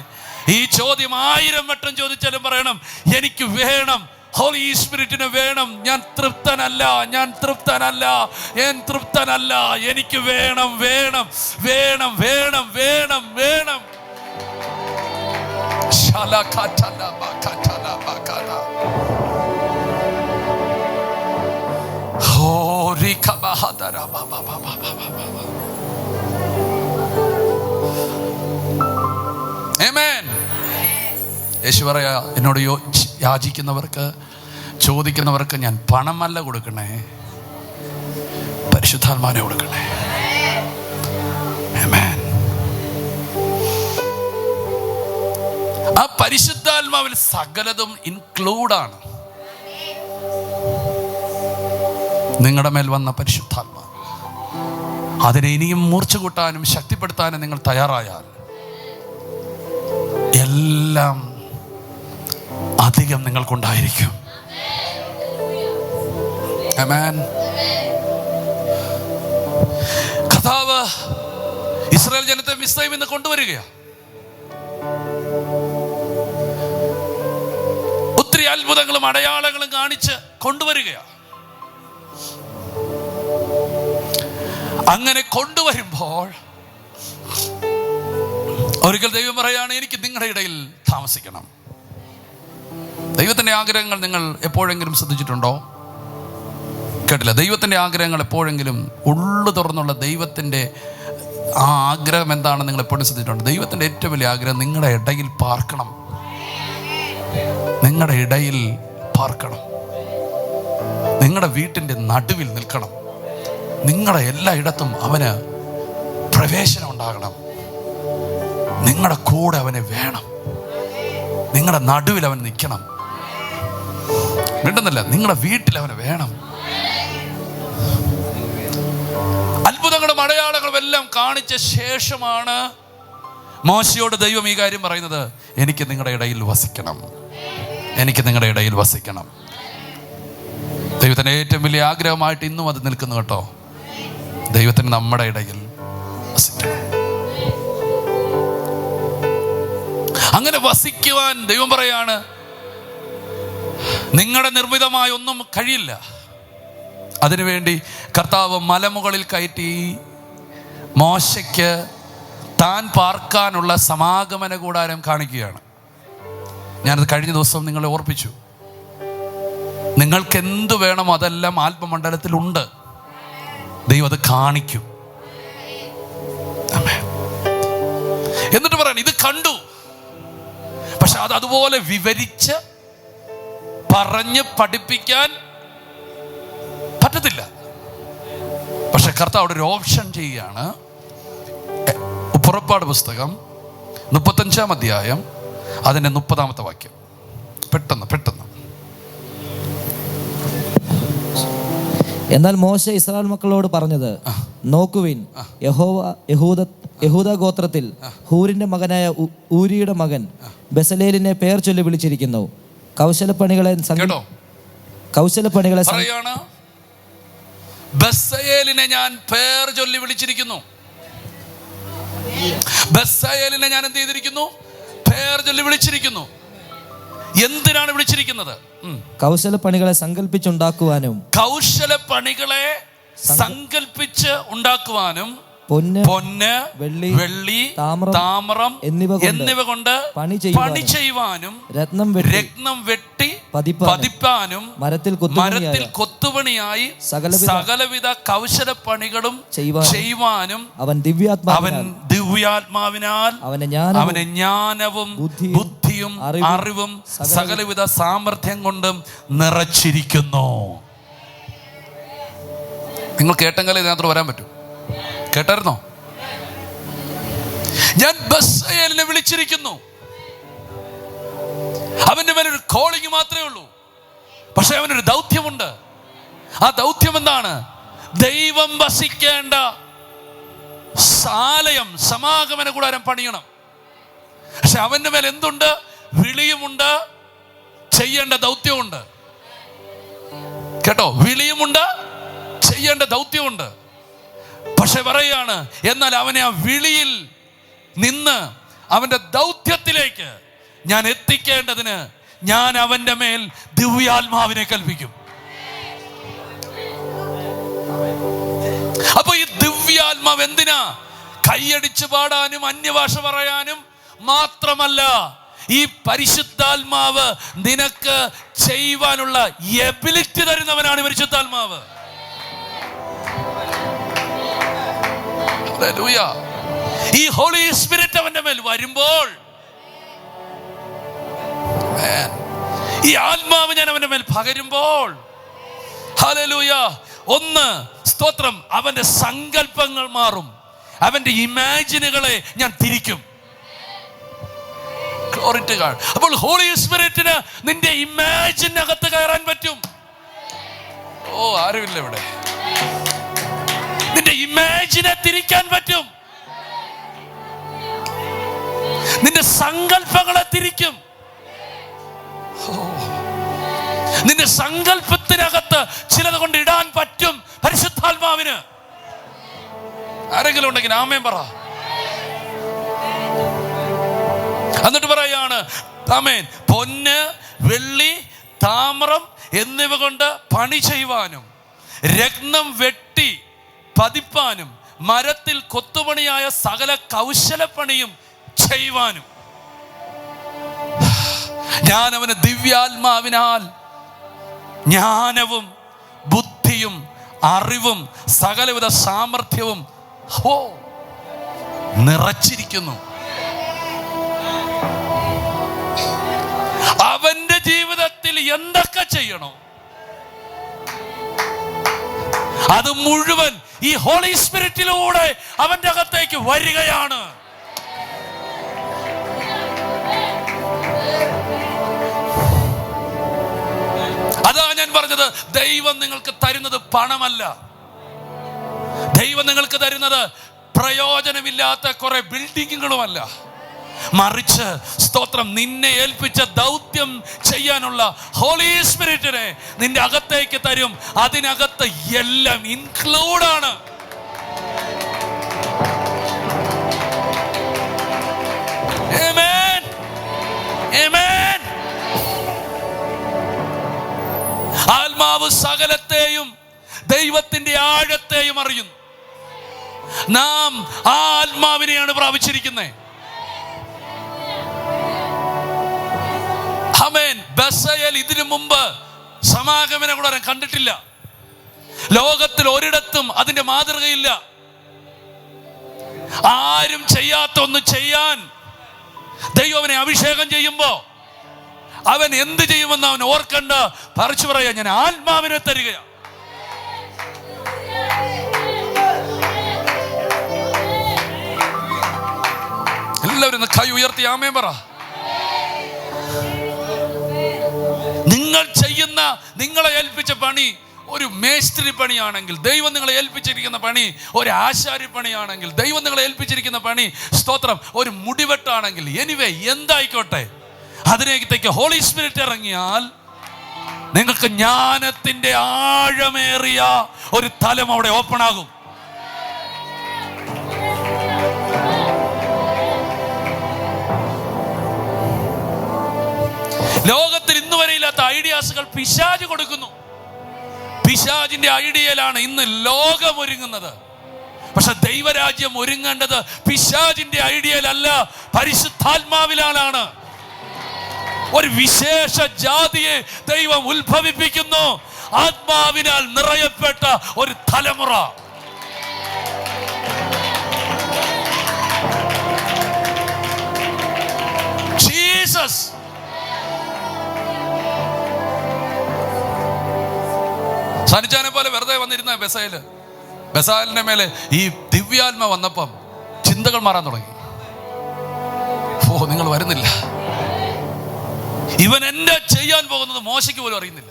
ഈ ചോദ്യം 1000 വട്ടം ചോദിച്ചാലും പറയണം എനിക്ക് വേണം, ഹോളി സ്പിരിറ്റിനെ വേണം. ഞാൻ തൃപ്തനല്ല, ഞാൻ തൃപ്തനല്ല, ഞാൻ തൃപ്തനല്ല. എനിക്ക് വേണം, വേണം, വേണം, വേണം, വേണം, വേണം. ആമേൻ. യേശു പറയാ, എന്നോട് യാചിക്കുന്നവർക്ക്, ചോദിക്കുന്നവർക്ക് ഞാൻ പണമല്ല കൊടുക്കണേ, പരിശുദ്ധാത്മാവിനെ കൊടുക്കണേ. ആമേൻ. ആ പരിശുദ്ധാത്മാവിൽ സകലതും ഇൻക്ലൂഡാണ്. നിങ്ങളുടെ മേൽ വന്ന പരിശുദ്ധാത്മാവ് അതിനെ ഇനിയും മൂർച്ച കൂട്ടാനും ശക്തിപ്പെടുത്താനും നിങ്ങൾ തയ്യാറായാൽ എല്ലാം അധികം നിങ്ങൾക്കുണ്ടായിരിക്കും. ആമേൻ. കർത്താവ് ഇസ്രായേൽ ജനത്തെ മിസ്രൈമിൽ നിന്ന് കൊണ്ടുവരികയാണ്. ഒത്തിരി അത്ഭുതങ്ങളും അടയാളങ്ങളും കാണിച്ച് കൊണ്ടുവരികയാണ്. അങ്ങനെ കൊണ്ടുവരുമ്പോൾ ഒരിക്കൽ ദൈവം പറയാണ്, എനിക്ക് നിങ്ങളുടെ ഇടയിൽ താമസിക്കണം. ദൈവത്തിൻ്റെ ആഗ്രഹങ്ങൾ നിങ്ങൾ എപ്പോഴെങ്കിലും ശ്രദ്ധിച്ചിട്ടുണ്ടോ? കേട്ടില്ല. ദൈവത്തിൻ്റെ ആഗ്രഹങ്ങൾ എപ്പോഴെങ്കിലും ഉള്ളു തുറന്നുള്ള ദൈവത്തിൻ്റെ ആ ആഗ്രഹം എന്താണെന്ന് നിങ്ങൾ എപ്പോഴും ശ്രദ്ധിച്ചിട്ടുണ്ട്? ദൈവത്തിൻ്റെ ഏറ്റവും വലിയ ആഗ്രഹം നിങ്ങളുടെ ഇടയിൽ പാർക്കണം. നിങ്ങളുടെ ഇടയിൽ പാർക്കണം. നിങ്ങളുടെ വീട്ടിൻ്റെ നടുവിൽ നിൽക്കണം. നിങ്ങളുടെ എല്ലായിടത്തും അവന് പ്രവേശനം ഉണ്ടാകണം. നിങ്ങളുടെ കൂടെ അവന് വേണം. നിങ്ങളുടെ നടുവിൽ അവൻ നിൽക്കണം. വേണ്ടെന്നല്ല, നിങ്ങളുടെ വീട്ടിൽ അവന് വേണം. അത്ഭുതങ്ങളും അടയാളങ്ങളും എല്ലാം കാണിച്ച ശേഷമാണ് മോശയോട് ദൈവം ഈ കാര്യം പറയുന്നത്, എനിക്ക് നിങ്ങളുടെ ഇടയിൽ വസിക്കണം, എനിക്ക് നിങ്ങളുടെ ഇടയിൽ വസിക്കണം. ദൈവത്തിൻ്റെ ഏറ്റവും വലിയ ആഗ്രഹമായിട്ട് ഇന്നും അത് നിൽക്കുന്നു കേട്ടോ. ദൈവത്തിന് നമ്മുടെ ഇടയിൽ വസിക്കണം. അങ്ങനെ വസിക്കുവാൻ ദൈവം പറയാണ്, നിങ്ങളുടെ നിർമ്മിതമായ ഒന്നും കഴിയില്ല. അതിനുവേണ്ടി കർത്താവ് മലമുകളിൽ കയറ്റി മോശയ്ക്ക് താൻ പാർക്കാനുള്ള സമാഗമന കൂടാരം കാണിക്കുകയാണ്. ഞാനത് കഴിഞ്ഞ ദിവസം നിങ്ങളെ ഓർപ്പിച്ചു. നിങ്ങൾക്ക് എന്തു വേണമോ അതെല്ലാം ആത്മമണ്ഡലത്തിലുണ്ട്. ദൈവം അത് കാണിക്കും. എന്നിട്ട് പറയാൻ, ഇത് കണ്ടു, പക്ഷെ അത് അതുപോലെ വിവരിച്ച് പറഞ്ഞ് പഠിപ്പിക്കാൻ പറ്റത്തില്ല. പക്ഷെ കർത്താവ് അവിടെ ഒരു ഓപ്ഷൻ ചെയ്യുകയാണ്. പുറപ്പാട് പുസ്തകം 35-ാം അധ്യായം അതിൻ്റെ 30-ാമത്തെ വാക്യം. പെട്ടെന്ന്. എന്നാൽ മോശ ഇസ്രായേൽ മക്കളോട് പറഞ്ഞത്, നോക്കുവിൻ, യഹൂദ ഗോത്രത്തിൽ ഹൂരിന്റെ മകനായ ഊരിയുടെ മകൻ ബെസലേലിനെ പേർ ചൊല്ലി വിളിച്ചിരിക്കുന്നു. കൗശലപ്പണികളെ പറയാണ്, ബെസലേലിനെ ഞാൻ പേർ ചൊല്ലി വിളിച്ചിരിക്കുന്നു. ബെസലേലിനെ ഞാൻ എന്ത് ചെയ്തിരിക്കുന്നു? പേർ ചൊല്ലി വിളിച്ചിരിക്കുന്നു. എന്തിനാണ് വിളിച്ചിരിക്കുന്നത്? കൗശലപ്പണികളെ സങ്കല്പിച്ചുണ്ടാക്കുവാനും പൊന്ന്, വെള്ളി, താമ്രം എന്നിവ കൊണ്ട് പണി ചെയ്യുവാനും രത്നം വെട്ടി പതിപ്പാനും മരത്തിൽ കൊത്തുപണിയായി സകലവിധ കൗശലപ്പണികളും ചെയ്യുവാനും അവൻ ദിവ്യാത്മാവിനാൽ അവനെ ജ്ഞാനവും ബുദ്ധിയും അറിവും സകലവിധ സാമർഥ്യം കൊണ്ടും നിറച്ചിരിക്കുന്നു. നിങ്ങൾ കേട്ടെങ്കിലേ ഇതിനകത്ത് വരാൻ പറ്റൂ. കേട്ടായിരുന്നോ? ഞാൻ ബെസലേലിനെ വിളിച്ചിരിക്കുന്നു. അവന്റെ മേലൊരു കോളിംഗ് മാത്രമേ ഉള്ളൂ, പക്ഷെ അവനൊരു ദൗത്യമുണ്ട്. ആ ദൗത്യം എന്താണ്? ദൈവം വസിക്കേണ്ട ആലയം, സമാഗമന കൂടാരം പണിയണം. പക്ഷെ അവന്റെ മേൽ എന്തുണ്ട്? വിളിയുമുണ്ട്, ചെയ്യേണ്ട ദൗത്യമുണ്ട്. കേട്ടോ? വിളിയുമുണ്ട്, ചെയ്യേണ്ട ദൗത്യമുണ്ട്. പക്ഷെ പറയാണ്, എന്നാൽ അവനെ ആ വിളിയിൽ നിന്ന് അവന്റെ ദൗത്യത്തിലേക്ക് ഞാൻ എത്തിക്കേണ്ടതിന് ഞാൻ അവന്റെ മേൽ ദിവ്യാത്മാവിനെ കൽപ്പിക്കും. അപ്പൊ ഈ ദിവ്യാത്മാവ് എന്തിനാ? കൈയടിച്ചു പാടാനും അന്യഭാഷ പറയാനും മാത്രമല്ല, ഈ പരിശുദ്ധാത്മാവ് നിനക്ക് ചെയ്യുവാനുള്ള എബിലിറ്റി തരുന്നവനാണ് പരിശുദ്ധാത്മാവ്. ഈ ഹോളി സ്പിരിറ്റ് അവന്റെ മേൽ വരുമ്പോൾ, ഈ ആത്മാവ് ഞാൻ അവന്റെ മേൽ പകരുമ്പോൾ, ഹല്ലേലൂയ, ഒന്ന് സ്തോത്രം, അവന്റെ സങ്കല്പങ്ങൾ മാറും. അവന്റെ ഇമാജിനുകളെ ഞാൻ തിരിക്കും. Glory to God. അപ്പോൾ ഹോളി സ്പിരിറ്റിന് നിന്റെ ഇമാജിനകത്ത് കയറാൻ പറ്റും. ഓ, ആരുമില്ല ഇവിടെ. നിന്റെ ജയിക്കാൻ പറ്റും. നിന്റെ സങ്കല്പങ്ങളെ തിരിക്കും. നിന്റെ സങ്കല്പത്തിനകത്ത് ചിലത് കൊണ്ട് ഇടാൻ പറ്റും പരിശുദ്ധാത്മാവിന്. ആരെങ്കിലും ഉണ്ടെങ്കിൽ ആമേൻ പറ. എന്നിട്ട് പറയാണ് ആമേൻ, പൊന്ന്, വെള്ളി, താമ്രം എന്നിവ കൊണ്ട് പണി ചെയ്യുവാനും, രത്നം വെട്ടി പതിപ്പാനും, മരത്തിൽ കൊത്തുപണിയായ സകല കൗശലപ്പണിയും ചെയ്യുവാനും ഞാൻ അവന് ദിവ്യാത്മാവിനാൽ ജ്ഞാനവും ബുദ്ധിയും അറിവും സകലവിധ സാമർഥ്യവും നിറച്ചിരിക്കുന്നു. അവന്റെ ജീവിതത്തിൽ എന്തൊക്കെ ചെയ്യണോ അത് മുഴുവൻ ഈ ഹോളി സ്പിരിറ്റിലൂടെ അവന്റെ അകത്തേക്ക് വരികയാണ്. അതാ ഞാൻ പറഞ്ഞത്, ദൈവം നിങ്ങൾക്ക് തരുന്നത് പണമല്ല. ദൈവം നിങ്ങൾക്ക് തരുന്നത് പ്രയോജനമില്ലാത്ത കുറെ ബിൽഡിങ്ങുകളുമല്ല. മറിച്ച് സ്തോത്രം, നിന്നെ ഏൽപ്പിച്ച ദൗത്യം ചെയ്യാനുള്ള ഹോളി സ്പിരിറ്റിനെ നിന്റെ അകത്തേക്ക് തരും. അതിനകത്ത് എല്ലാം ഇൻക്ലൂഡാണ്. ആമേൻ, ആമേൻ. ആത്മാവ് സകലത്തെയും ദൈവത്തിന്റെ ആഴത്തെയും അറിയുന്നു. നാം ആ ആത്മാവിനെയാണ് പ്രാപിച്ചിരിക്കുന്നത്. ആമേൻ. ബസയേൽ ഇതിനു മുമ്പ് സമാഗമന കൂടാരം കണ്ടിട്ടില്ല. ലോകത്തിൽ ഒരിടത്തും അതിന്റെ മാതൃകയില്ല. ആരും ചെയ്യാത്ത ഒന്ന് ചെയ്യാൻ ദൈവം അവനെ അഭിഷേകം ചെയ്യുമ്പോ അവൻ എന്ത് ചെയ്യുമെന്ന് അവൻ ഓർക്കണ്ട. പറിച്ചു പറയാ, ഞാൻ ആത്മാവിനെ തരികയാ. എല്ലാവരും കൈ ഉയർത്തി ആമേൻ പറ. നിങ്ങൾ ചെയ്യുന്ന, നിങ്ങളെ ഏൽപ്പിച്ച പണി ഒരു മേസ്ത്രി പണിയാണെങ്കിൽ, ദൈവം നിങ്ങളെ ഏൽപ്പിച്ചിരിക്കുന്ന പണി ഒരു ആശാരി പണിയാണെങ്കിൽ, ദൈവം നിങ്ങളെ ഏൽപ്പിച്ചിരിക്കുന്ന പണി സ്തോത്രം ഒരു മുടിവെട്ടാണെങ്കിൽ, എനിവേ എന്തായിക്കോട്ടെ, അതിനേക്ക് ഹോളി സ്പിരിറ്റ് ഇറങ്ങിയാൽ നിങ്ങൾക്ക് ജ്ഞാനത്തിന്റെ ആഴമേറിയ ഒരു തലം അവിടെ ഓപ്പൺ ആകും. ലോകത്തിൽ ഇന്ന് വരെ ഇല്ലാത്ത ഐഡിയാസുകൾ പിശാച് കൊടുക്കുന്നു. പിശാചിന്റെ ഐഡിയയിലാണ് ഇന്ന് ലോകം ഒരുങ്ങുന്നത്. പക്ഷെ ദൈവരാജ്യം ഒരുങ്ങേണ്ടത് പിശാചിന്റെ ഐഡിയയിലല്ല, പരിശുദ്ധാത്മാവിലാണ്. ഒരു വിശേഷ ജാതിയെ ദൈവം ഉത്ഭവിപ്പിക്കുന്നു, ആത്മാവിനാൽ നിറയപ്പെട്ട ഒരു തലമുറ. ജീസസ് സനിച്ചാനെ പോലെ വെറുതെ വന്നിരുന്ന ബസാലിന്റെ മേലെ ഈ ദിവ്യാത്മ വന്നപ്പം ചിന്തകൾ മാറാൻ തുടങ്ങി. നിങ്ങൾ വരുന്നില്ല. ഇവൻ എന്നെ ചെയ്യാൻ പോകുന്നത് മോശയ്ക്ക് പോലും അറിയുന്നില്ല.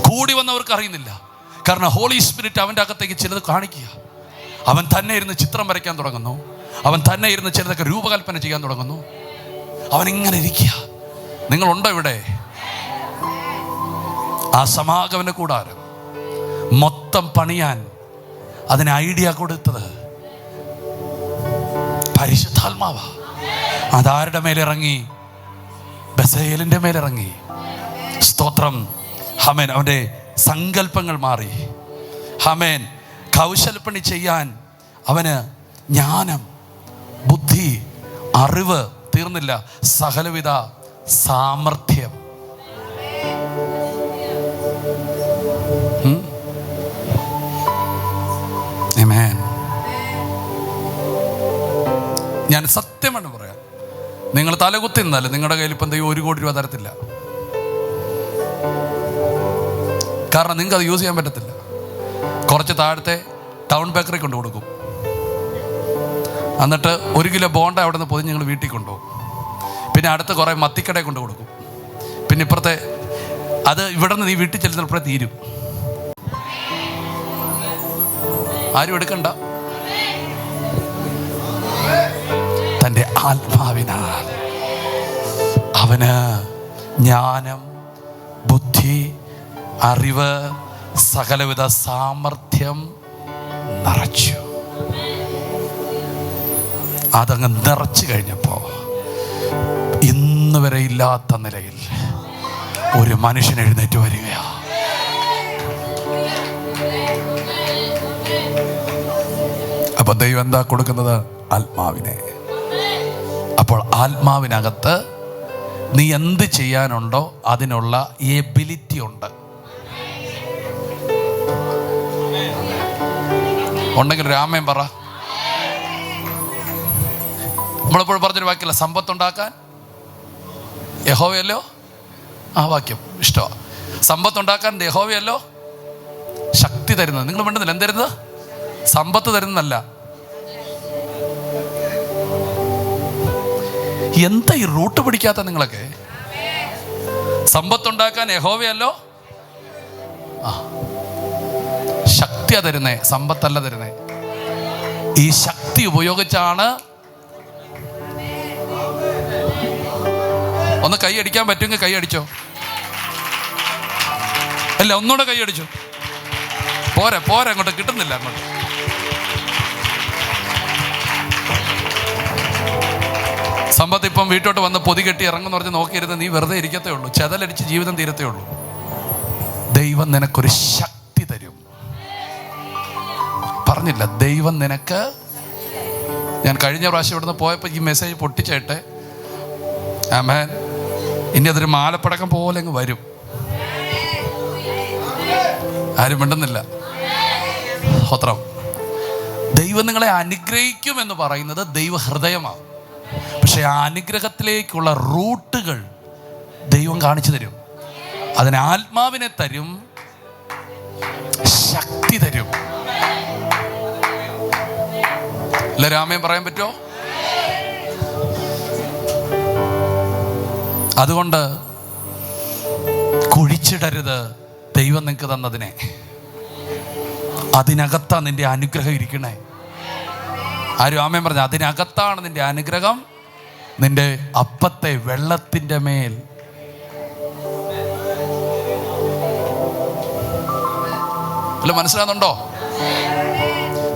കൂടി വന്നവർക്ക് അറിയുന്നില്ല. കാരണം ഹോളി സ്പിരിറ്റ് അവന്റെ അകത്തേക്ക് ചിലത് കാണിക്കുക. അവൻ തന്നെ ഇരുന്ന് ചിത്രം വരയ്ക്കാൻ തുടങ്ങുന്നു. അവൻ തന്നെ ഇരുന്ന് ചിലതൊക്കെ രൂപകൽപ്പന ചെയ്യാൻ തുടങ്ങുന്നു. അവൻ ഇങ്ങനെ ഇരിക്കുക. നിങ്ങളുണ്ടോ ഇവിടെ? ആ സമാഗമന കൂടാരം മൊത്തം പണിയാൻ അതിന് ഐഡിയ കൊടുത്തത് പരിശുദ്ധാത്മാവാ. അതാരുടെ മേലിറങ്ങി? ബസയേലിന്റെ മേലിറങ്ങി. സ്തോത്രം. ഹമേൻ. അവന്റെ സങ്കല്പങ്ങൾ മാറി. ഹമേൻ. കൗശലപ്പണി ചെയ്യാൻ അവന് ജ്ഞാനം, ബുദ്ധി, അറിവ്, തീർന്നില്ല, സകലവിധ സാമർഥ്യം. ഞാൻ സത്യമാണ് പറയാം, നിങ്ങൾ തലകുത്തി നിന്നാലും നിങ്ങളുടെ കയ്യിൽ ഇപ്പം ദൈവം 1 കോടി രൂപ തരത്തില്ല. കാരണം നിങ്ങൾക്ക് അത് യൂസ് ചെയ്യാൻ പറ്റത്തില്ല. കുറച്ച് താഴത്തെ ടൗൺ ബേക്കറി കൊണ്ട് കൊടുക്കും. എന്നിട്ട് 1 കിലോ ബോണ്ട അവിടെ നിന്ന് പൊതിഞ്ഞ് നിങ്ങൾ വീട്ടിൽ കൊണ്ടുപോകും. പിന്നെ അടുത്ത് കുറേ മത്തിക്കടയിൽ കൊണ്ട് കൊടുക്കും. പിന്നെ ഇപ്പുറത്തെ അത് ഇവിടെ നിന്ന് നീ വീട്ടിൽ ചെല്ലുന്നപ്പോഴേ തീരും. ആരും എടുക്കണ്ട. തൻ്റെ ആത്മാവിനാൽ അവന് ജ്ഞാനം, ബുദ്ധി, അറിവ്, സകലവിധ സാമർഥ്യം നിറച്ചു. അതങ്ങ് നിറച്ചു കഴിഞ്ഞപ്പോ ഇന്ന് വരെ ഇല്ലാത്ത നിലയിൽ ഒരു മനുഷ്യൻ എഴുന്നേറ്റ് വരികയാ. അപ്പൊ ദൈവം എന്താ കൊടുക്കുന്നത്? ആത്മാവിനെ. അപ്പോൾ ആത്മാവിനകത്ത് നീ എന്ത് ചെയ്യാനുണ്ടോ അതിനുള്ള എബിലിറ്റി ഉണ്ട്. ഉണ്ടെങ്കിൽ രാമൻ പറ. നമ്മളെപ്പോഴും പറഞ്ഞൊരു വാക്യല്ല, സമ്പത്തുണ്ടാക്കാൻ യഹോവയല്ലോ. ആ വാക്യം ഇഷ്ടമാണ്. സമ്പത്തുണ്ടാക്കാൻ യഹോവയല്ലോ ശക്തി തരുന്നത്. നിങ്ങൾ വേണ്ടുന്നില്ല. എന്തരുന്നത്? സമ്പത്ത് തരുന്നതല്ല. എന്താ ഈ റൂട്ട് പിടിക്കാത്ത നിങ്ങളൊക്കെ? സമ്പത്തുണ്ടാക്കാൻ യഹോവയല്ലോ ശക്തിയാ തരുന്നേ, സമ്പത്തല്ല തരുന്നേ. ഈ ശക്തി ഉപയോഗിച്ചാണ്. ഒന്ന് കൈ അടിക്കാൻ പറ്റുമെങ്കിൽ കൈ അടിച്ചോ. അല്ല, ഒന്നുകൂടെ കൈ അടിച്ചോ. പോരാ പോരാ, അങ്ങോട്ട് കിട്ടുന്നില്ല. അങ്ങോട്ട് സമ്പത്ത് ഇപ്പം വീട്ടോട്ട് വന്ന് പൊതി കെട്ടി ഇറങ്ങുന്ന പറഞ്ഞ് നോക്കിയിരുന്ന് നീ വെറുതെ ഇരിക്കത്തേ ഉള്ളൂ. ചെതലടിച്ച് ജീവിതം തീരത്തേ ഉള്ളൂ. ദൈവം നിനക്കൊരു ശക്തി തരും. പറഞ്ഞില്ല, ദൈവം നിനക്ക്. ഞാൻ കഴിഞ്ഞ പ്രാവശ്യം ഇവിടുന്ന് പോയപ്പോൾ ഈ മെസ്സേജ് പൊട്ടിച്ചേട്ടെ. ആമേൻ. ഇനി അതൊരു മാലപ്പടക്കം പോലെ അങ്ങ് വരും. ആരും മിണ്ടുന്നില്ല. സ്തോത്രം. ദൈവം നിങ്ങളെ അനുഗ്രഹിക്കുമെന്ന് പറയുന്നത് ദൈവ ഹൃദയമാണ്. പക്ഷെ ആ അനുഗ്രഹത്തിലേക്കുള്ള റൂട്ടുകൾ ദൈവം കാണിച്ചു തരും. അതിന് ആത്മാവിനെ തരും, ശക്തി തരും. അല്ല, രാമൻ പറയാൻ പറ്റുമോ? അതുകൊണ്ട് കുഴിച്ചിടരുത് ദൈവം നിങ്ങൾക്ക് തന്നതിനെ. അതിനകത്താ നിന്റെ അനുഗ്രഹം ഇരിക്കണേ. ആരും ആമേൻ പറഞ്ഞ? അതിനകത്താണ് നിന്റെ അനുഗ്രഹം. നിന്റെ അപ്പത്തെ വെള്ളത്തിൻ്റെ മേൽ. അല്ല, മനസ്സിലാകുന്നുണ്ടോ?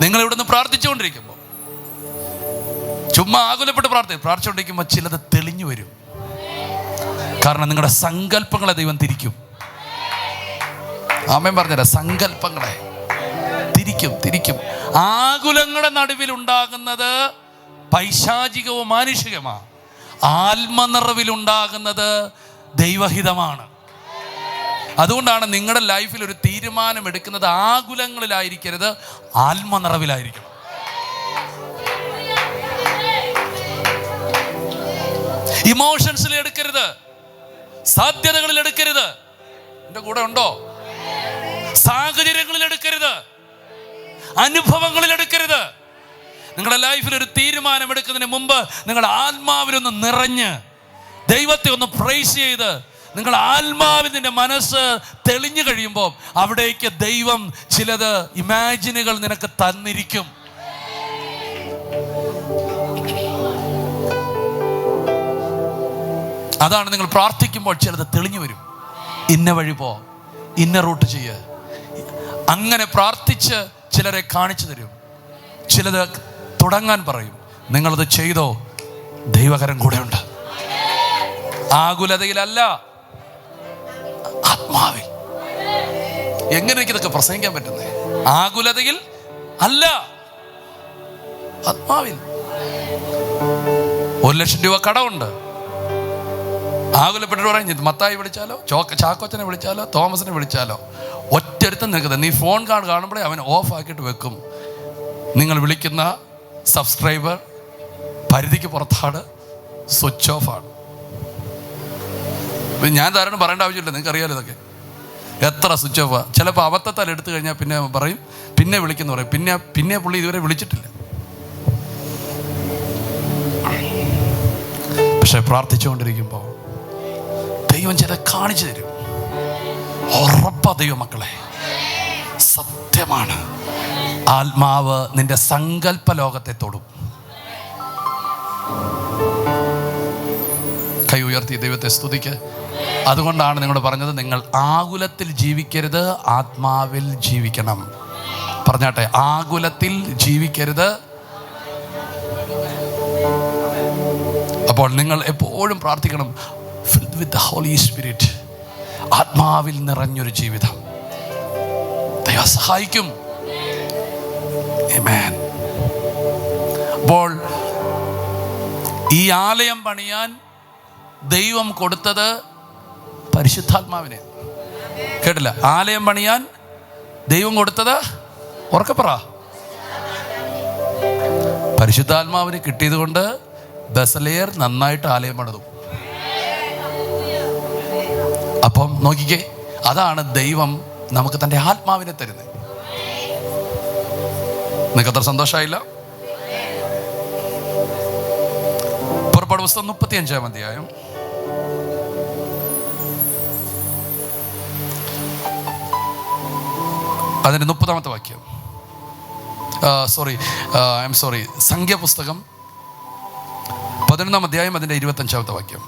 നിങ്ങൾ ഇവിടുന്ന് പ്രാർത്ഥിച്ചുകൊണ്ടിരിക്കുമ്പോൾ, ചുമ്മാ ആകുലപ്പെട്ട് പ്രാർത്ഥിച്ചുകൊണ്ടിരിക്കുമ്പോൾ ചിലത് തെളിഞ്ഞു വരും. കാരണം നിങ്ങളുടെ സങ്കല്പങ്ങളെ ദൈവം തിരിക്കും. ആമേൻ പറഞ്ഞുതരാം. സങ്കല്പങ്ങളെ തിരിക്കും. ആകുലങ്ങളുടെ നടുവിൽ ഉണ്ടാകുന്നത് പൈശാചികവും മാനുഷികമാണ്. ആത്മനിറവിലുണ്ടാകുന്നത് ദൈവഹിതമാണ്. അതുകൊണ്ടാണ് നിങ്ങളുടെ ലൈഫിൽ ഒരു തീരുമാനം എടുക്കുന്നത് ആകുലങ്ങളിലായിരിക്കരുത്, ആത്മനിറവിലായിരിക്കണം. ഇമോഷൻസിൽ എടുക്കരുത്, സാധ്യതകളിൽ എടുക്കരുത്. എൻ്റെ കൂടെ ഉണ്ടോ? സാഹചര്യങ്ങളിൽ എടുക്കരുത്, അനുഭവങ്ങളിൽ എടുക്കരുത്. നിങ്ങളുടെ ലൈഫിൽ ഒരു തീരുമാനം എടുക്കുന്നതിന് മുമ്പ് നിങ്ങൾ ആത്മാവിലൊന്ന് നിറഞ്ഞ് ദൈവത്തെ ഒന്ന് പ്രൈസ് ചെയ്ത് നിങ്ങൾ ആത്മാവിൽ നിന്റെ മനസ്സ് തെളിഞ്ഞു കഴിയുമ്പോൾ അവിടേക്ക് ദൈവം ചിലത് ഇമാജിനുകൾ നിനക്ക് തന്നിരിക്കും. അതാണ് നിങ്ങൾ പ്രാർത്ഥിക്കുമ്പോൾ ചിലത് തെളിഞ്ഞു വരും. ഇന്ന വഴി പോ, ഇന്ന റൂട്ട് ചെയ്യ്. അങ്ങനെ പ്രാർത്ഥിച്ച് ചിലരെ കാണിച്ചു തരും, ചിലത് തുടങ്ങാൻ പറയും. നിങ്ങളത് ചെയ്തോ, ദൈവകരം കൂടെ ഉണ്ട്. ആകുലതയിലല്ല, ആത്മാവിൽ. എങ്ങനെ എനിക്കിതൊക്കെ പ്രസംഗിക്കാൻ പറ്റുന്നേ? ആകുലതയിൽ അല്ല, ആത്മാവിൽ. 1,00,000 രൂപ കടമുണ്ട്. ആകുലപ്പെട്ടിട്ട് പറയും, മത്തായി വിളിച്ചാലോ, ചാക്കോച്ചനെ വിളിച്ചാലോ, തോമസിനെ വിളിച്ചാലോ, ഒറ്റടുത്തും നിൽക്കുന്നത്. നീ ഫോൺ കാണുമ്പോഴേ അവൻ ഓഫ് ആക്കിയിട്ട് വെക്കും. നിങ്ങൾ വിളിക്കുന്ന സബ്സ്ക്രൈബർ പരിധിക്ക് പുറത്താണ്, സ്വിച്ച് ഓഫ് ആണ്. ഞാൻ ധാരാളം പറയേണ്ട ആവശ്യമില്ല, നിങ്ങൾക്ക് അറിയാലോ ഇതൊക്കെ. എത്ര സ്വിച്ച് ഓഫാ. ചിലപ്പോൾ അബദ്ധത്താൽ എടുത്തു കഴിഞ്ഞാൽ പിന്നെ പറയും, പിന്നെ വിളിക്കുന്നു പറയും, പിന്നെ പുള്ളി ഇതുവരെ വിളിച്ചിട്ടില്ല. പക്ഷെ പ്രാർത്ഥിച്ചുകൊണ്ടിരിക്കുമ്പോൾ ദൈവം ചെയ്ത് കാണിച്ചു തരും. ഉറപ്പാ ദൈവമക്കളെ, സത്യമാണ്. ആത്മാവ് നിന്റെ സങ്കല്പ ലോകത്തെ തൊടും. കൈ ഉയർത്തി ദൈവത്തെ സ്തുതിക്ക്. അതുകൊണ്ടാണ് നിങ്ങളോട് പറഞ്ഞത്, നിങ്ങൾ ആകുലത്തിൽ ജീവിക്കരുത്, ആത്മാവിൽ ജീവിക്കണം. പറഞ്ഞാട്ടെ, ആകുലത്തിൽ ജീവിക്കരുത്. അപ്പോൾ നിങ്ങൾ എപ്പോഴും പ്രാർത്ഥിക്കണം, filled with the Holy Spirit, ആത്മാവിൽ നിറഞ്ഞൊരു ജീവിതം. ദൈവം സഹായിക്കും. ആമേൻ. അപ്പോൾ ഈ ആലയം പണിയാൻ ദൈവം കൊടുത്തത് പരിശുദ്ധാത്മാവിനെ. കേട്ടില്ല? ആലയം പണിയാൻ ദൈവം കൊടുത്തത്, ഉറക്കപ്പറ, പരിശുദ്ധാത്മാവിന് കിട്ടിയത് കൊണ്ട് ബസലേയർ നന്നായിട്ട് ആലയം പണിതു. അപ്പം നോക്കിക്കേ, അതാണ് ദൈവം നമുക്ക് തൻ്റെ ആത്മാവിനെ തരുന്നത്. നിങ്ങൾക്ക് അത്ര സന്തോഷമായില്ല? പുറപ്പാട് പുസ്തകം 35-ാം അധ്യായം അതിൻ്റെ 30-ാമത്തെ വാക്യം. സംഖ്യാപുസ്തകം 11-ാം അധ്യായം അതിൻ്റെ 25-ാമത്തെ വാക്യം.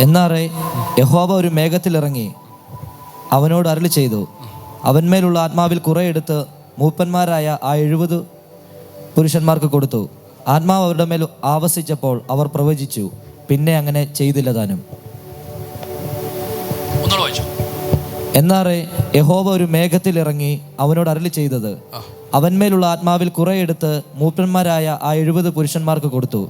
എന്നാറെ യഹോവ ഒരു മേഘത്തിലിറങ്ങി അവനോട് അരുളി ചെയ്തു, അവന്മേലുള്ള ആത്മാവിൽ കുറെ എടുത്ത് മൂപ്പന്മാരായ ആ 70 പുരുഷന്മാർക്ക് കൊടുത്തു. ആത്മാവ് അവരുടെ മേൽ ആവസിച്ചപ്പോൾ അവർ പ്രവചിച്ചു. പിന്നെ അങ്ങനെ ചെയ്തില്ല താനും. എന്നാറെ യഹോവ ഒരു മേഘത്തിലിറങ്ങി അവനോട് അരുളി ചെയ്തത്, അവന്മേലുള്ള ആത്മാവിൽ കുറെ എടുത്ത് മൂപ്പന്മാരായ ആ 70 പുരുഷന്മാർക്ക് കൊടുത്തു.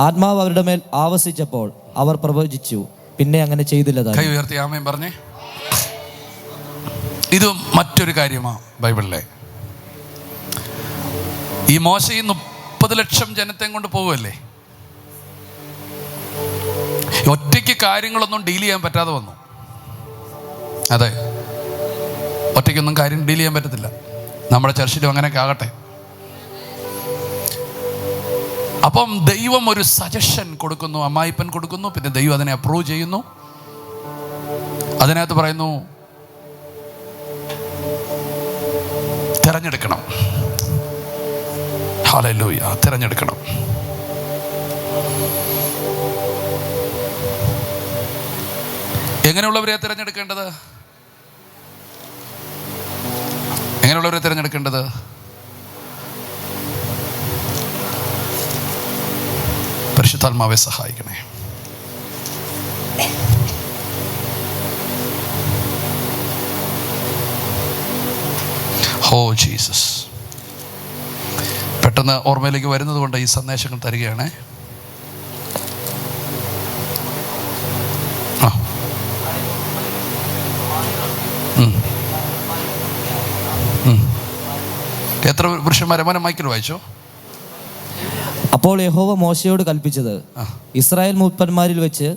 ആത്മാവ് അവരുടെ മേൽ ആവസിച്ചപ്പോൾ അവർ പ്രവചിച്ചു. പിന്നെ അങ്ങനെ ചെയ്തില്ല താനും. കൈ ഉയർത്തി ആമേൻ പറഞ്ഞേ. ഇത് മറ്റൊരു കാര്യമാണ് ബൈബിളിലെ. ഈ മോശ 30 ലക്ഷം ജനത്തെ കൊണ്ട് പോവുമല്ലേ, ഒറ്റയ്ക്ക് കാര്യങ്ങളൊന്നും ഡീൽ ചെയ്യാൻ പറ്റാതെ വന്നു. അതെ, ഒറ്റയ്ക്കൊന്നും കാര്യം ഡീൽ ചെയ്യാൻ പറ്റത്തില്ല. നമ്മുടെ ചർച്ചിലും അങ്ങനെയൊക്കെ ആകട്ടെ. അപ്പം ദൈവം ഒരു സജഷൻ കൊടുക്കുന്നു, അമ്മായിപ്പൻ കൊടുക്കുന്നു, പിന്നെ ദൈവം അതിനെ അപ്രൂവ് ചെയ്യുന്നു. അതിനകത്ത് പറയുന്നു, തിരഞ്ഞെടുക്കണം. ഹല്ലേലൂയ, തിരഞ്ഞെടുക്കണം. എങ്ങനെയുള്ളവരെയാ തിരഞ്ഞെടുക്കേണ്ടത്? എങ്ങനെയുള്ളവരെ തിരഞ്ഞെടുക്കേണ്ടത്? പരിശുദ്ധാത്മാവെ സഹായിക്കണേ. ഓ ജീസസ്, പെട്ടെന്ന് ഓർമ്മയിലേക്ക് വരുന്നത് കൊണ്ട് ഈ സന്ദേശങ്ങൾ തരികയാണേ. എത്ര പുരുഷന്മാരെ? മോനെ മൈക്കിൽ വായിച്ചോ. അപ്പോൾ യഹോവ മോശയോട് കൽപ്പിച്ചത്, ഇസ്രായേൽ മൂപ്പന്മാരിൽ വെച്ച്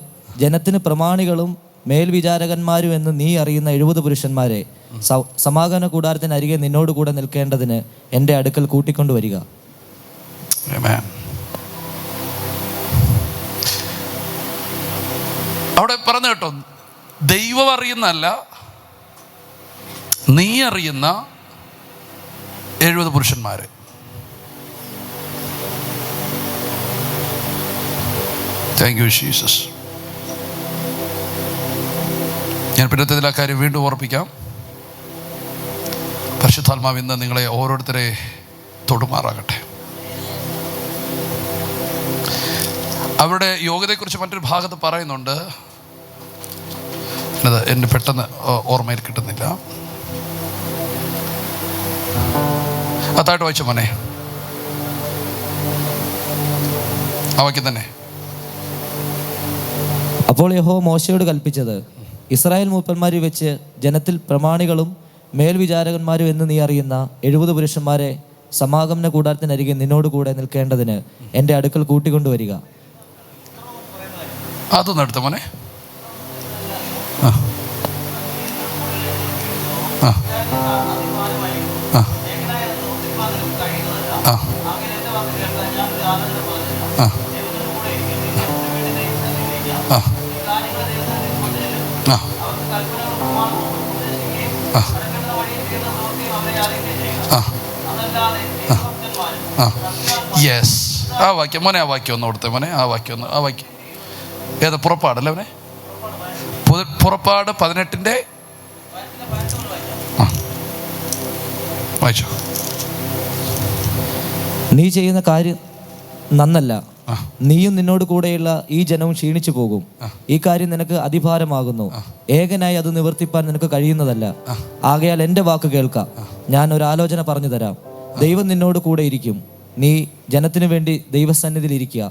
ജനത്തിന് പ്രമാണികളും മേൽവിചാരകന്മാരും എന്ന് നീ അറിയുന്ന 70 പുരുഷന്മാരെ സമാഗമന കൂടാരത്തിനരികെ നിന്നോട് കൂടെ നിൽക്കേണ്ടതിന് എൻ്റെ അടുക്കൽ കൂട്ടിക്കൊണ്ടുവരിക. അവിടെ പറഞ്ഞു കേട്ടോ, ദൈവം അറിയുന്നല്ല, നീ അറിയുന്ന 70 പുരുഷന്മാരെ. Thank you Jesus. ഞാൻ പിന്നത്തെ ആ കാര്യം വീണ്ടും ഓർപ്പിക്കാം. പരിശുദ്ധാത്മാവ് ഇന്ന് നിങ്ങളെ ഓരോരുത്തരെ തൊടുമാറാകട്ടെ. അവരുടെ യോഗ്യതയെക്കുറിച്ച് മറ്റൊരു ഭാഗത്ത് പറയുന്നുണ്ട്, അത് എന്നെ പെട്ടെന്ന് ഓർമ്മയിൽ കിട്ടുന്നില്ല. അതായിട്ട് വായിച്ച മോനെ, ആ വാക്യം തന്നെ. അപ്പോൾ യഹോവ മോശയോട് കൽപ്പിച്ചത്, ഇസ്രായേൽ മൂപ്പന്മാരിൽ വെച്ച് ജനത്തിൽ പ്രമാണികളും മേൽവിചാരകന്മാരും എന്ന് നീ അറിയുന്ന 70 പുരുഷന്മാരെ സമാഗമന കൂടാരത്തിനരികെ നിന്നോട് കൂടെ നിൽക്കേണ്ടതിന് എൻ്റെ അടുക്കൽ കൂട്ടിക്കൊണ്ടുവരിക. അതൊന്നും എടുത്ത മോനെ. യെസ്, ആ വാക്യം മോനെ, ആ വാക്യം ഒന്ന് കൊടുത്തേ മോനെ, ആ വാക്യം ഏത്? പുറപ്പാടല്ലേ മോനെ? പുറപ്പാട് 18 വായിച്ചോ. നീ ചെയ്യുന്ന കാര്യം നന്നല്ല, നീയും നിന്നോട് കൂടെയുള്ള ഈ ജനവും ക്ഷീണിച്ചു പോകും. ഈ കാര്യം നിനക്ക് അതിഭാരമാകുന്നു, ഏകനായി അത് നിവർത്തിപ്പാൻ നിനക്ക് കഴിയുന്നതല്ല. ആകയാൽ എൻ്റെ വാക്ക് കേൾക്ക, ഞാൻ ഒരു ആലോചന പറഞ്ഞു തരാം. ദൈവം നിന്നോട് കൂടെ ഇരിക്കും. നീ ജനത്തിനു വേണ്ടി ദൈവസന്നിധിയിൽ ഇരിക്കുക.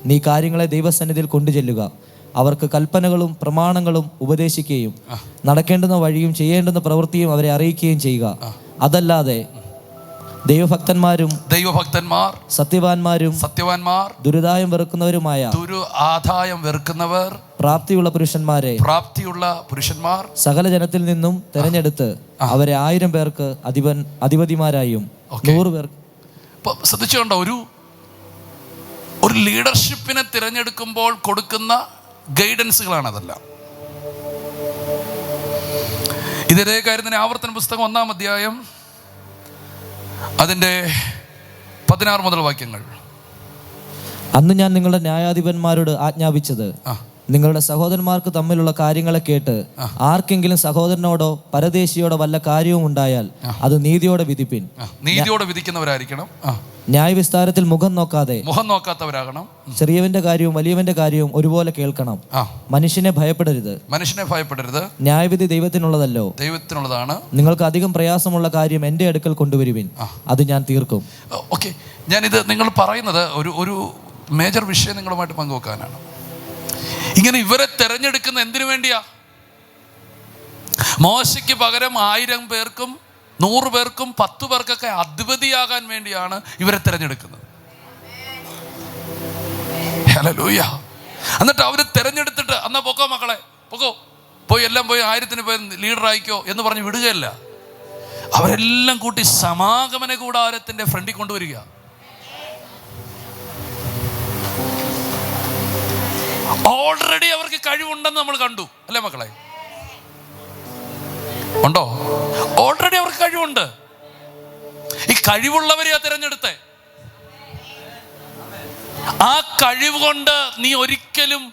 നീ കാര്യങ്ങളെ ദൈവസന്നിധിയിൽ കൊണ്ടുചെല്ലുക. അവർക്ക് കൽപ്പനകളും പ്രമാണങ്ങളും ഉപദേശിക്കുകയും നടക്കേണ്ടുന്ന വഴിയും ചെയ്യേണ്ടുന്ന പ്രവൃത്തിയും അവരെ അറിയിക്കുകയും ചെയ്യുക. അതല്ലാതെ ദൈവഭക്തന്മാർ സത്യവാന്മാർ ദുരുദായം വെറുക്കുന്നവർ പ്രാപ്തിയുള്ള പുരുഷന്മാർ സകല ജനത്തിൽ നിന്നും തെരഞ്ഞെടുത്ത് അവരെ 1000 പേർക്ക് അധിപതിമാരായും 100 പേർക്ക്. ശ്രദ്ധിച്ചുകൊണ്ടോ, ഒരു ലീഡർഷിപ്പിനെ തിരഞ്ഞെടുക്കുമ്പോൾ കൊടുക്കുന്ന ഗൈഡൻസുകളാണ് അതെല്ലാം. ഇതേ കാര്യത്തിന് ആവർത്തന പുസ്തകം 1-ാം അധ്യായം അതിൻ്റെ 16 മുതൽ വാക്യങ്ങൾ. അന്ന് ഞാൻ നിങ്ങളുടെ ന്യായാധിപന്മാരോട് ആജ്ഞാപിച്ചത്, നിങ്ങളുടെ സഹോദരന്മാർക്ക് തമ്മിലുള്ള കാര്യങ്ങളെ കേട്ട് ആർക്കെങ്കിലും സഹോദരനോടോ പരദേശിയോടോ വല്ല കാര്യവും ഉണ്ടായാൽ അത് നീതിയോടെ വിധിപ്പിൻ. നീതിയോടെ വിധിക്കുന്നവരായിരിക്കണം. ന്യായവിസ്താരത്തിൽ മുഖം നോക്കാത്തവരാകണം. ചെറിയവന്റെ കാര്യവും വലിയവന്റെ കാര്യവും ഒരുപോലെ കേൾക്കണം. മനുഷ്യനെ ഭയപ്പെടരുത്. ന്യായവിധി ദൈവത്തിനുള്ളതാണ്. നിങ്ങൾക്ക് അധികം പ്രയാസമുള്ള കാര്യം എൻ്റെ അടുക്കൽ കൊണ്ടുവരുവിൻ, അത് ഞാൻ തീർക്കും. ഓക്കെ, ഞാനിത് നിങ്ങൾ പറയുന്നത് ഒരു മേജർ വിഷയം നിങ്ങളുമായിട്ട് പങ്കുവെക്കാനാണ്. ഇങ്ങനെ ഇവരെ തെരഞ്ഞെടുക്കുന്ന എന്തിനു വേണ്ടിയാ? മോശയ്ക്ക് പകരം 1000 പേർക്കും 100 പേർക്കും 10 പേർക്കൊക്കെ അധിപതിയാകാൻ വേണ്ടിയാണ് ഇവരെ തിരഞ്ഞെടുക്കുന്നത്. ഹല്ലേലൂയ. എന്നിട്ട് അവര് തിരഞ്ഞെടുത്തിട്ട് എന്നാ പൊക്കോ മക്കളെ, പോയി 1000 പേർ ലീഡറായിക്കോ എന്ന് പറഞ്ഞ് വിടുകയല്ല. അവരെല്ലാം കൂട്ടി സമാഗമന കൂടാരത്തിന്റെ ഫ്രണ്ടിൽ കൊണ്ടുവരിക. ഓൾറെഡി അവർക്ക് കഴിവുണ്ടെന്ന് നമ്മൾ കണ്ടു അല്ലേ മക്കളെ? ഉണ്ടോ? ഓൾറെഡി അവർക്ക് കഴിവുണ്ട്. ഈ കഴിവുള്ളവരെയാ തിരഞ്ഞെടുത്തേ. ആ കഴിവ് കൊണ്ട് നീ ഒരിക്കലും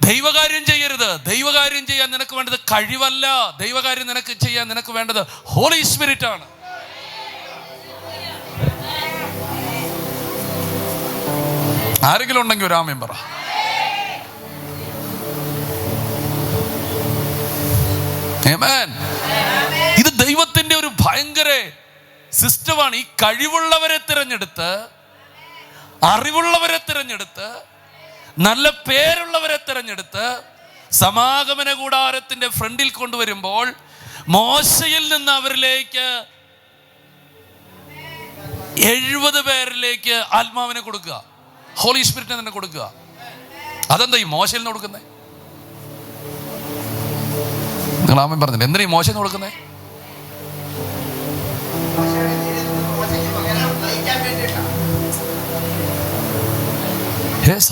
ദൈവകാര്യം ചെയ്യരുത്. ദൈവകാര്യം ചെയ്യാൻ നിനക്ക് വേണ്ടത് കഴിവല്ല. ദൈവകാര്യം നിനക്ക് ചെയ്യാൻ നിനക്ക് വേണ്ടത് ഹോളി സ്പിരിറ്റ് ആണ്. ആരെങ്കിലും ഉണ്ടെങ്കിൽ ഒരു ആമേൻ പറ. ഇത് ദൈവത്തിന്റെ ഒരു ഭയങ്കര സിസ്റ്റമാണ്. ഈ കഴിവുള്ളവരെ തിരഞ്ഞെടുത്ത്, അറിവുള്ളവരെ തിരഞ്ഞെടുത്ത്, നല്ല പേരുള്ളവരെ തിരഞ്ഞെടുത്ത് സമാഗമന കൂടാരത്തിന്റെ ഫ്രണ്ടിൽ കൊണ്ടുവരുമ്പോൾ മോശയിൽ നിന്ന് അവരിലേക്ക് 70 പേരിലേക്ക് ആത്മാവിനെ കൊടുക്കുക, ഹോളി സ്പിരിറ്റിനെ തന്നെ കൊടുക്കുക. അതെന്താ ഈ മോശയിൽ നിന്ന് കൊടുക്കുന്നത്? നിങ്ങൾ ആമേൻ പറഞ്ഞില്ല. എന്തിനാ ഈ മോശം കൊടുക്കുന്നേ?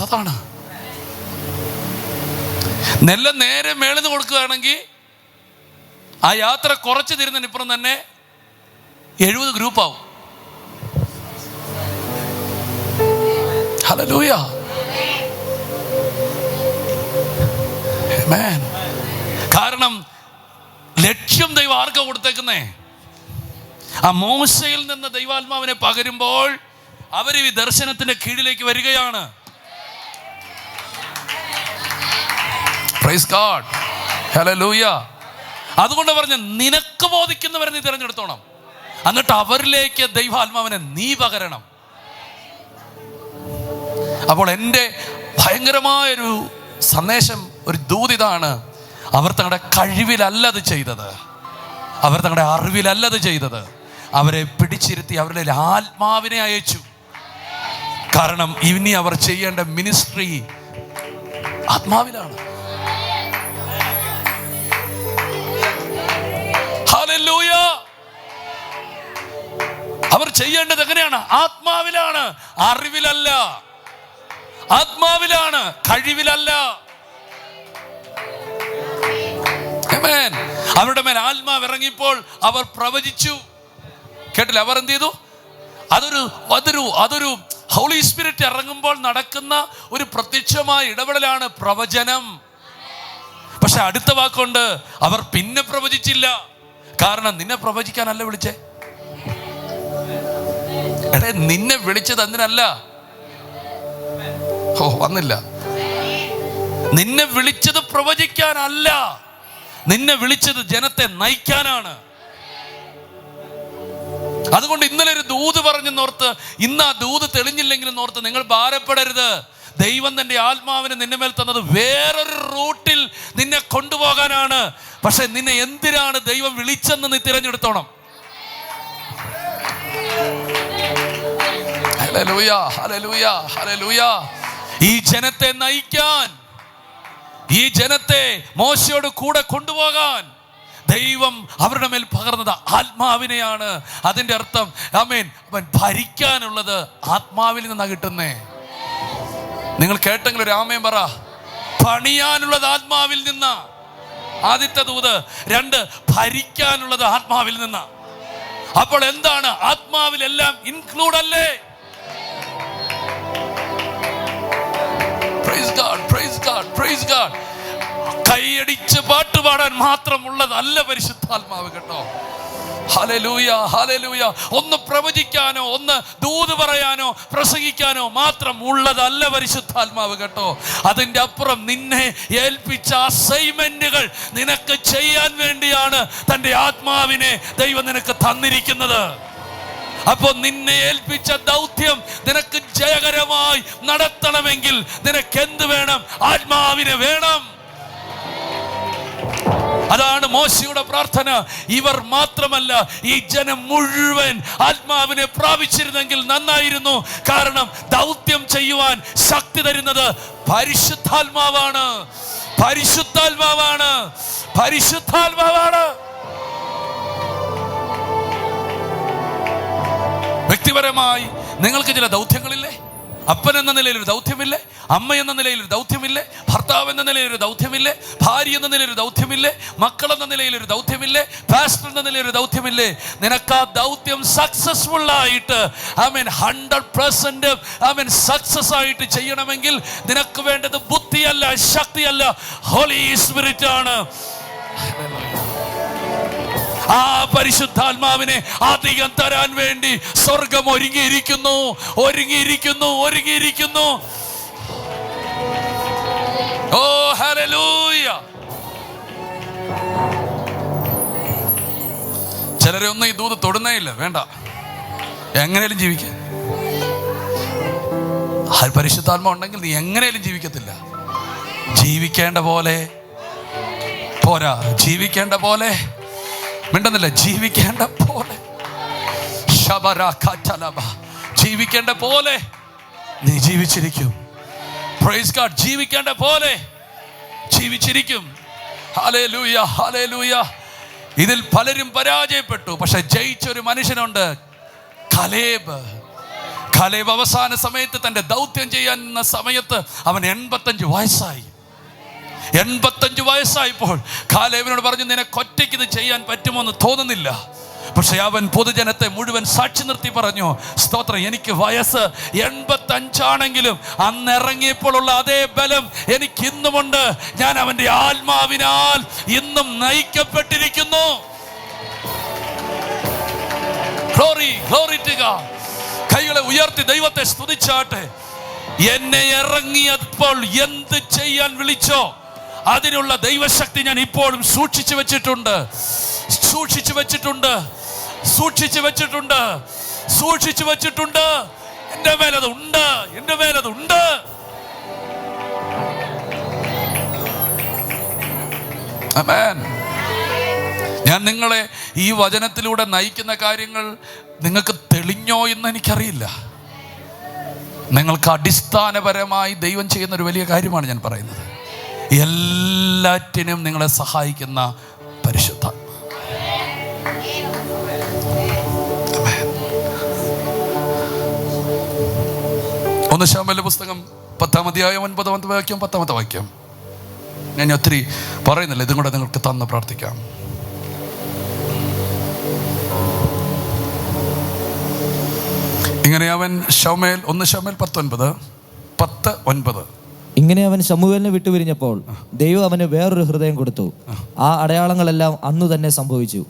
അതാണ്. നെല്ല നേരെ മേളിന്ന് കൊടുക്കുകയാണെങ്കിൽ ആ യാത്ര കുറച്ച് തിരുന്നതിനിപ്പുറം തന്നെ 70 ഗ്രൂപ്പാവും. ഹല്ലേലൂയ. ആമേൻ. കാരണം ലക്ഷ്യം ദൈവം ആർക്കാ കൊടുത്തേക്കുന്നേ? ആ മോശയിൽ നിന്ന് ദൈവാത്മാവിനെ പകരുമ്പോൾ അവർ ഈ ദർശനത്തിന്റെ കീഴിലേക്ക് വരികയാണ്. Praise God. ഹല്ലേലൂയ. അതുകൊണ്ട് പറഞ്ഞ നിനക്ക് ബോധിക്കുന്നവരെ നീ തിരഞ്ഞെടുത്തോണം. എന്നിട്ട് അവരിലേക്ക് ദൈവാത്മാവിനെ നീ പകരണം. അപ്പോൾ എൻ്റെ ഭയങ്കരമായൊരു സന്ദേശം, ഒരു ദൂതിതാണ്. അവർ തങ്ങളുടെ കഴിവിലല്ലത് ചെയ്തത്, അവർ തങ്ങളുടെ അറിവിലല്ലത് ചെയ്തത്. അവരെ പിടിച്ചിരുത്തി അവരുടെ ആത്മാവിനെ അയച്ചു. കാരണം ഇനി അവർ ചെയ്യേണ്ട മിനിസ്ട്രി ആത്മാവിലാണ്. ഹല്ലേലൂയ. അവർ ചെയ്യേണ്ടത് എങ്ങനെയാണ്? ആത്മാവിലാണ്, അറിവിലല്ല. ആത്മാവിലാണ്, കഴിവിലല്ല. അവരുടെ മേൽ ആത്മാവ് ഇറങ്ങിയപ്പോൾ അവർ പ്രവചിച്ചു. കേട്ടില്ല? അവർ എന്ത് ചെയ്തു? അതൊരു ഹോളി സ്പിരിറ്റ് ഇറങ്ങുമ്പോൾ നടക്കുന്ന ഒരു പ്രത്യക്ഷമായ ഇടപെടലാണ് പ്രവചനം. പക്ഷെ അടുത്ത വാക്കുണ്ട്, അവർ പിന്നെ പ്രവചിച്ചില്ല. കാരണം നിന്നെ പ്രവചിക്കാനല്ല വിളിച്ചേ. എടേ, നിന്നെ വിളിച്ചത് എന്തിനല്ല? വന്നില്ല. നിന്നെ വിളിച്ചത് പ്രവചിക്കാനല്ല, നിന്നെ വിളിച്ചത് ജനത്തെ നയിക്കാനാണ്. അതുകൊണ്ട് ഇന്നലെ ഒരു ദൂത് പറഞ്ഞെന്നോർത്ത് ഇന്ന് ആ ദൂത് തെളിഞ്ഞില്ലെങ്കിലും ഓർത്ത് നിങ്ങൾ ഭാരപ്പെടരുത്. ദൈവം തന്റെ ആത്മാവിനെ നിന്നെ മേൽ തന്നത് വേറൊരു റൂട്ടിൽ നിന്നെ കൊണ്ടുപോകാനാണ്. പക്ഷെ നിന്നെ എന്തിനാണ് ദൈവം വിളിച്ചെന്ന് നീ തിരഞ്ഞെടുത്തോണം. Hallelujah, hallelujah, hallelujah. ഈ ജനത്തെ നയിക്കാൻ, ഈ ജനത്തെ മോശയോട് കൂടെ കൊണ്ടുപോകാൻ ദൈവം അവരുടെ മേൽ പകർന്നത് ആത്മാവിനെയാണ്. അതിന്റെ അർത്ഥം ആമേൻ, അവൻ ഭരിക്കാനുള്ളത് ആത്മാവിൽ നിന്നാണ് കിട്ടുന്നേ. നിങ്ങൾ കേട്ടെങ്കിൽ ഒരു ആമേൻ പറ. പണിയാനുള്ളത് ആത്മാവിൽ നിന്നാ, ആദ്യത്തെ ദൂത്. 2, ഭരിക്കാനുള്ളത് ആത്മാവിൽ നിന്നാ. അപ്പോൾ എന്താണ്? ആത്മാവിലെല്ലാം ഇൻക്ലൂഡ് അല്ലേ? Praise God, praise God, praise God. കൈയടിച്ച് പാട്ടുപാടാൻ മാത്രമുള്ളതല്ല പരിശുദ്ധാത്മാവ് കേട്ടോ. Hallelujah, hallelujah. ഒന്ന് പ്രവചിക്കാനോ ഒന്ന് ദൂത് പറയാനോ പ്രസംഗിക്കാനോ മാത്രം ഉള്ളതല്ല പരിശുദ്ധാത്മാവ് കേട്ടോ. അതിൻ്റെ അപ്പുറം നിന്നെ ഏൽപ്പിച്ച അസൈൻമെന്റുകൾ നിനക്ക് ചെയ്യാൻ വേണ്ടിയാണ് തൻ്റെ ആത്മാവിനെ ദൈവം നിനക്ക് തന്നിരിക്കുന്നത്. അപ്പോൾ നിന്നെ ഏൽപ്പിച്ച ദൗത്യം നിനക്ക് ജയകരമായി നടത്തണമെങ്കിൽ നിനക്ക് എന്ത് വേണം? ആത്മാവിനെ വേണം. അതാണ് മോശയുടെ പ്രാർത്ഥന. ഇവർ മാത്രമല്ല, ഈ ജനം മുഴുവൻ ആത്മാവിനെ പ്രാപിച്ചിരുന്നെങ്കിൽ നന്നായിരുന്നു. കാരണം ദൗത്യം ചെയ്യുവാൻ ശക്തി തരുന്നത് പരിശുദ്ധാത്മാവാണ്, പരിശുദ്ധാത്മാവാണ്, പരിശുദ്ധാത്മാവാണ്. വ്യക്തിപരമായി നിങ്ങൾക്ക് ചില ദൗത്യങ്ങളില്ലേ? അപ്പൻ എന്ന നിലയിൽ ഒരു ദൗത്യമില്ലേ? അമ്മ എന്ന നിലയിൽ ഒരു ദൗത്യമില്ലേ? ഭർത്താവ് എന്ന നിലയിൽ ഒരു ദൗത്യമില്ലേ? ഭാര്യ എന്ന നിലയിൽ ഒരു ദൗത്യമില്ലേ? മക്കൾ എന്ന നിലയിൽ ഒരു ദൗത്യമില്ലേ? പാസ്റ്റർ എന്ന നിലയിൽ ഒരു ദൗത്യമില്ലേ? നിനക്ക് ആ ദൗത്യം സക്സസ്ഫുൾ ആയിട്ട് 100% സക്സസ് ആയിട്ട് ചെയ്യണമെങ്കിൽ നിനക്ക് വേണ്ടത് ബുദ്ധിയല്ല, ശക്തിയല്ല, ഹോളി സ്പിരിറ്റ് ആണ്. ആ പരിശുദ്ധാത്മാവിനെ അധികം തരാൻ വേണ്ടി സ്വർഗം ഒരുങ്ങിയിരിക്കുന്നു, ഒരുങ്ങിയിരിക്കുന്നു, ഒരുങ്ങിയിരിക്കുന്നു. ഓ ഹല്ലേലൂയ. ചിലരെ ഒന്നും ഈ ദൂത് തൊടുന്നേ ഇല്ല. വേണ്ട, എങ്ങനെയും ജീവിക്കാൻ. ആ പരിശുദ്ധാത്മാ ഉണ്ടെങ്കിൽ നീ എങ്ങനെയും ജീവിക്കത്തില്ല. ജീവിക്കേണ്ട പോലെ പോരാ, ജീവിക്കേണ്ട പോലെ മിണ്ടുന്നില്ല, ജീവിക്കേണ്ട പോലെ, ജീവിക്കേണ്ട പോലെ നീ ജീവിച്ചിരിക്കും. Praise God. ജീവിക്കേണ്ട പോലെ ജീവിച്ചിരിക്കും. Hallelujah, hallelujah. ഇതിൽ പലരും പരാജയപ്പെട്ടു, പക്ഷെ ജയിച്ചൊരു മനുഷ്യനുണ്ട്, കലേബ്. കലേബ് അവസാന സമയത്ത് തന്റെ ദൗത്യം ചെയ്യാൻ സമയത്ത് അവൻ 85 വയസ്സായി. 85 വയസ്സായപ്പോൾ കാലേബിനോട് പറഞ്ഞു, നിനക്ക് ഒറ്റയ്ക്ക് ഇത് ചെയ്യാൻ പറ്റുമോ എന്ന് തോന്നുന്നില്ല. പക്ഷെ അവൻ പൊതുജനത്തെ മുഴുവൻ സാക്ഷി നിർത്തി പറഞ്ഞു, സ്തോത്രം, എനിക്ക് വയസ്സ് 85 ആണെങ്കിലും അന്നിറങ്ങിയപ്പോഴുള്ള അതേ ബലം എനിക്ക് ഇന്നുമുണ്ട്. ഞാൻ അവന്റെ ആത്മാവിനാൽ ഇന്നും നയിക്കപ്പെട്ടിരിക്കുന്നു. Glory, glory to God. കൈകളെ ഉയർത്തി ദൈവത്തെ സ്തുതിച്ചാട്ടെ. എന്നെ ഇറങ്ങിയപ്പോൾ എന്ത് ചെയ്യാൻ വിളിച്ചോ അതിനുള്ള ദൈവശക്തി ഞാൻ ഇപ്പോഴും സൂക്ഷിച്ചു വെച്ചിട്ടുണ്ട്, സൂക്ഷിച്ചു വെച്ചിട്ടുണ്ട്, സൂക്ഷിച്ചു വെച്ചിട്ടുണ്ട്, സൂക്ഷിച്ചു വെച്ചിട്ടുണ്ട്. എൻ്റെ മേലത് ഉണ്ട്, എൻ്റെ മേലത് ഉണ്ട്. ആമേൻ. ഞാൻ നിങ്ങളെ ഈ വചനത്തിലൂടെ നയിക്കുന്ന കാര്യങ്ങൾ നിങ്ങൾക്ക് തെളിഞ്ഞോ എന്ന് എനിക്കറിയില്ല. നിങ്ങൾക്ക് അടിസ്ഥാനപരമായി ദൈവം ചെയ്യുന്ന ഒരു വലിയ കാര്യമാണ് ഞാൻ പറയുന്നത്. എല്ലാറ്റിനും നിങ്ങളെ സഹായിക്കുന്ന പരിശുദ്ധാത്മാവ്. ഒന്ന് ശമൂവേലിന്റെ പുസ്തകം 10-ാം അധ്യായം 9-ാമത്തെ വാക്യം 10-ാമത്തെ വാക്യം. ഞാൻ ഒത്തിരി പറയുന്നില്ല, ഇതും കൂടെ നിങ്ങൾക്ക് തന്ന് പ്രാർത്ഥിക്കാം. ഇങ്ങനെ അവൻ ശമൂവേൽ 10:9. ഇങ്ങനെ അവൻ ശമൂവേലിനെ വിട്ടുപിരിഞ്ഞപ്പോൾ ദൈവം അവന് വേറൊരു ഹൃദയം കൊടുത്തു. ആ അടയാളങ്ങളെല്ലാം അന്നു തന്നെ സംഭവിച്ചു.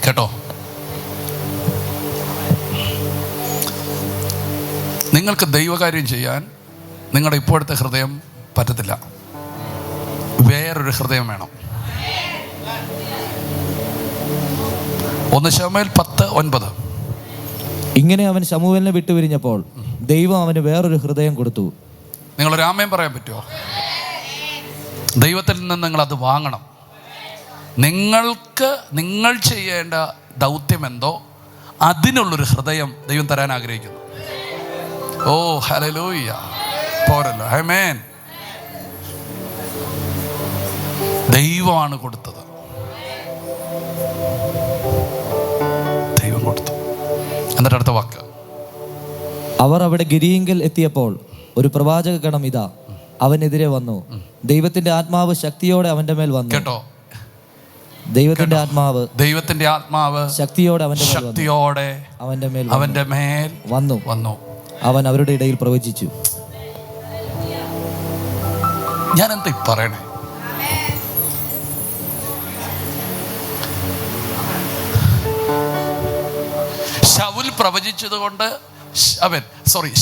കേട്ടോ, നിങ്ങൾക്ക് ദൈവകാര്യം ചെയ്യാൻ നിങ്ങളുടെ ഇപ്പോഴത്തെ ഹൃദയം പറ്റത്തില്ല. വേറൊരു ഹൃദയം വേണം. 1 ശമൂവേൽ 10:9. ഇങ്ങനെ അവൻ ശമൂവേലിനെ വിട്ടുപിരിഞ്ഞപ്പോൾ ദൈവം അവന് വേറൊരു ഹൃദയം കൊടുത്തു. നിങ്ങളൊരു ആമേൻ പറയാൻ പറ്റുമോ? ദൈവത്തിൽ നിന്ന് നിങ്ങളത് വാങ്ങണം. നിങ്ങൾ ചെയ്യേണ്ട ദൗത്യം എന്തോ അതിനുള്ളൊരു ഹൃദയം ദൈവം തരാൻ ആഗ്രഹിക്കുന്നു. ഓ ഹല്ലേലൂയ, പോരല്ലോ. ആമേൻ. ദൈവമാണ് കൊടുത്തത്. ദൈവം കൊടുത്തു. എന്നിട്ട് അടുത്ത വാക്ക്, അവർ അവിടെ ഗിരിയിങ്കൽ എത്തിയപ്പോൾ ഒരു പ്രവാചക ഗണം ഇതാ അവനെതിരെ വന്നു. ദൈവത്തിന്റെ ആത്മാവ് ശക്തിയോടെ അവന്റെ മേൽ വന്നു. കേട്ടോ, ദൈവത്തിന്റെ ആത്മാവ് ശക്തിയോടെ അവന്റെ മേൽ വന്നു. അവൻ അവരുടെ ഇടയിൽ പ്രവചിച്ചു. ഞാൻ എന്താ പറയണേ?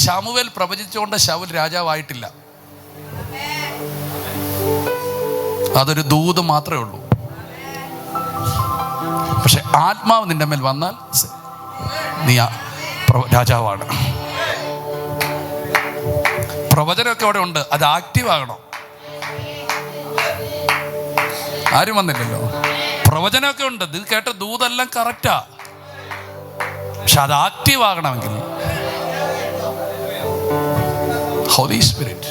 ശമൂവേൽ പ്രവചിച്ചുകൊണ്ട് ശമൂവേൽ രാജാവായിട്ടില്ല. അതൊരു ദൂത് മാത്രമേ ഉള്ളൂ. പക്ഷെ ആത്മാവ് നിന്റെ മേൽ വന്നാൽ നീ രാജാവാണ്. പ്രവചനമൊക്കെ അവിടെ ഉണ്ട്, അത് ആക്റ്റീവ് ആകണം. ആരും വന്നില്ലല്ലോ. പ്രവചനമൊക്കെ ഉണ്ട്, ഇത് കേട്ട ദൂതെല്ലാം കറക്റ്റാ. പക്ഷെ അത് ആക്റ്റീവ് ആകണമെങ്കിൽ ഹോളി സ്പിരിറ്റ്.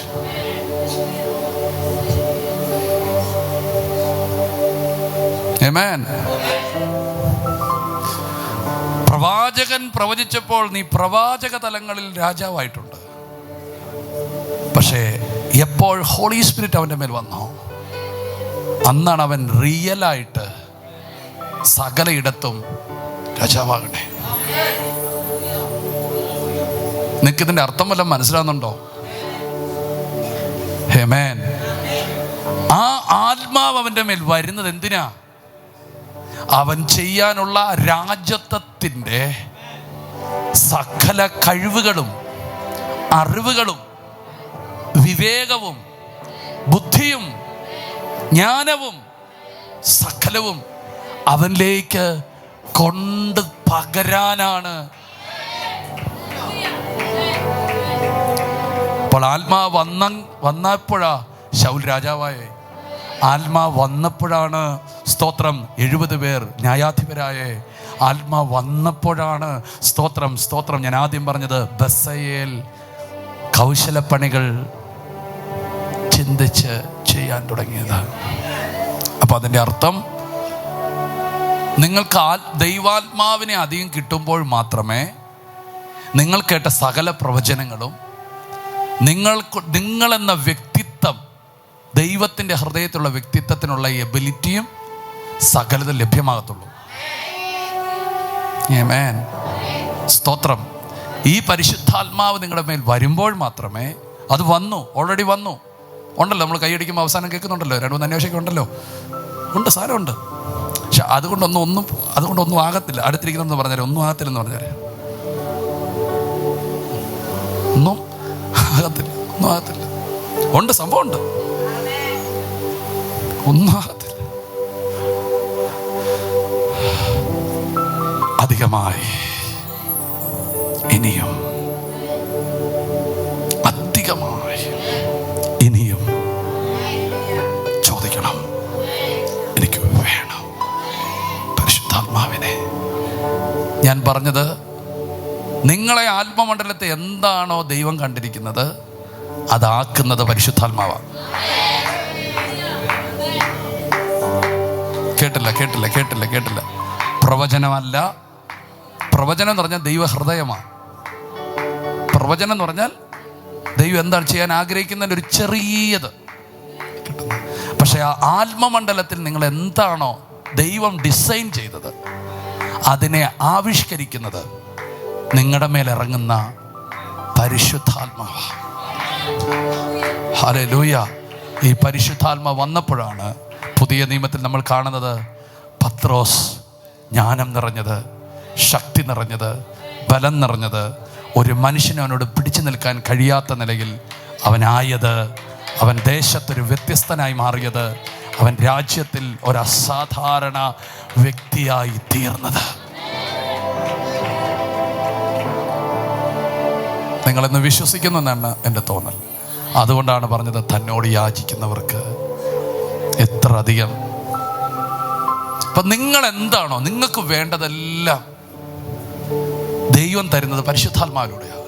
ആമേൻ. പ്രവാചകൻ പ്രവചിച്ചപ്പോൾ നീ പ്രവാചക തലങ്ങളിൽ രാജാവായിട്ടുണ്ട്. പക്ഷേ എപ്പോൾ ഹോളി സ്പിരിറ്റ് അവൻ്റെ മേൽ വന്നോ അന്നാണ് അവൻ റിയലായിട്ട് സകലയിടത്തും രാജാവാകട്ടെ. നിനക്കിതിൻ്റെ അർത്ഥം വല്ലതും മനസ്സിലാകുന്നുണ്ടോ? ആമേൻ. ആ ആത്മാവ് അവൻ്റെ മേൽ വരുന്നത് എന്തിനാ? അവൻ ചെയ്യാനുള്ള രാജത്വത്തിൻ്റെ സകല കഴിവുകളും അറിവുകളും വിവേകവും ബുദ്ധിയും ജ്ഞാനവും സകലവും അവനിലേക്ക് കൊണ്ട് പകരാനാണ്. അപ്പോൾ ആത്മാവ് വന്നപ്പോഴാ ശൗൽ രാജാവായേ. ആത്മാവ് വന്നപ്പോഴാണ് സ്തോത്രം 70 പേർ ന്യായാധിപരായേ. ആത്മാവ് വന്നപ്പോഴാണ് സ്തോത്രം ഞാൻ ആദ്യം പറഞ്ഞത് ബസയേൽ കൗശലപ്പണികൾ ചിന്തിച്ച് ചെയ്യാൻ തുടങ്ങിയത്. അപ്പം അതിൻ്റെ അർത്ഥം നിങ്ങൾക്ക് ദൈവാത്മാവിനെ അധികം കിട്ടുമ്പോൾ മാത്രമേ നിങ്ങൾ കേട്ട സകല പ്രവചനങ്ങളും നിങ്ങളെന്ന വ്യക്തിത്വം, ദൈവത്തിൻ്റെ ഹൃദയത്തിലുള്ള വ്യക്തിത്വത്തിനുള്ള എബിലിറ്റിയും സകലത ലഭ്യമാകത്തുള്ളൂ. ആമേൻ. സ്തോത്രം. ഈ പരിശുദ്ധാത്മാവ് നിങ്ങളുടെ മേൽ വരുമ്പോൾ മാത്രമേ അത് ഓൾറെഡി വന്നു ഉണ്ടല്ലോ. നമ്മൾ കൈയടിക്കുമ്പോൾ അവസാനം കേൾക്കുന്നുണ്ടല്ലോ, 2-3 അന്വേഷണം ഉണ്ടല്ലോ, ഉണ്ട്, സാരമുണ്ട്. പക്ഷെ അതുകൊണ്ടൊന്നും ആകത്തില്ല. അടുത്തിരിക്കുന്നതെന്ന് പറഞ്ഞാൽ ഒന്നും ആകത്തില്ലെന്ന് പറഞ്ഞാൽ ഒന്നും ആകത്തില്ല. ഉണ്ട്, സംഭവമുണ്ട്, ഒന്നും ആകത്തില്ല. അധികമായി ഇനിയും ചോദിക്കണം. എനിക്ക് വേണം പരിശുദ്ധാത്മാവിനെ. ഞാൻ പറഞ്ഞത്, നിങ്ങളെ ആത്മമണ്ഡലത്തെ എന്താണോ ദൈവം കണ്ടിരിക്കുന്നത് അതാക്കുന്നത് പരിശുദ്ധാത്മാവാണ്. കേട്ടില്ല. പ്രവചനമല്ല. പ്രവചനം എന്ന് പറഞ്ഞാൽ ദൈവഹൃദയമാണ്. പ്രവചനം എന്ന് പറഞ്ഞാൽ ദൈവം എന്താണ് ചെയ്യാൻ ആഗ്രഹിക്കുന്നതിൻ്റെ ഒരു ചെറിയത് കിട്ടുന്നത്. പക്ഷെ ആ ആത്മമണ്ഡലത്തിൽ നിങ്ങൾ എന്താണോ ദൈവം ഡിസൈൻ ചെയ്തത് അതിനെ ആവിഷ്കരിക്കുന്നത് നിങ്ങളുടെ മേൽ ഇറങ്ങുന്ന പരിശുദ്ധാത്മാവ്. ഹല്ലേലൂയ. ഈ പരിശുദ്ധാത്മാ വന്നപ്പോഴാണ് പുതിയ നിയമത്തിൽ നമ്മൾ കാണുന്നത് പത്രോസ് ജ്ഞാനം നിറഞ്ഞത്, ശക്തി നിറഞ്ഞത്, ബലം നിറഞ്ഞത്, ഒരു മനുഷ്യന് അവനോട് പിടിച്ചു നിൽക്കാൻ കഴിയാത്ത നിലയിൽ അവനായത്, അവൻ ദേശത്തൊരു വ്യത്യസ്തനായി മാറിയത്, അവൻ രാജ്യത്തിൽ ഒരു അസാധാരണ വ്യക്തിയായി തീർന്നത്. നിങ്ങളെന്ന് വിശ്വസിക്കുന്നെന്നാണ് എൻ്റെ തോന്നൽ. അതുകൊണ്ടാണ് പറഞ്ഞത് തന്നോട് യാചിക്കുന്നവർക്ക് എത്ര അധികം. അപ്പൊ നിങ്ങൾ എന്താണോ നിങ്ങൾക്ക് വേണ്ടതെല്ലാം ദൈവം തരുന്നത് പരിശുദ്ധാത്മാവിലൂടെയാണ്.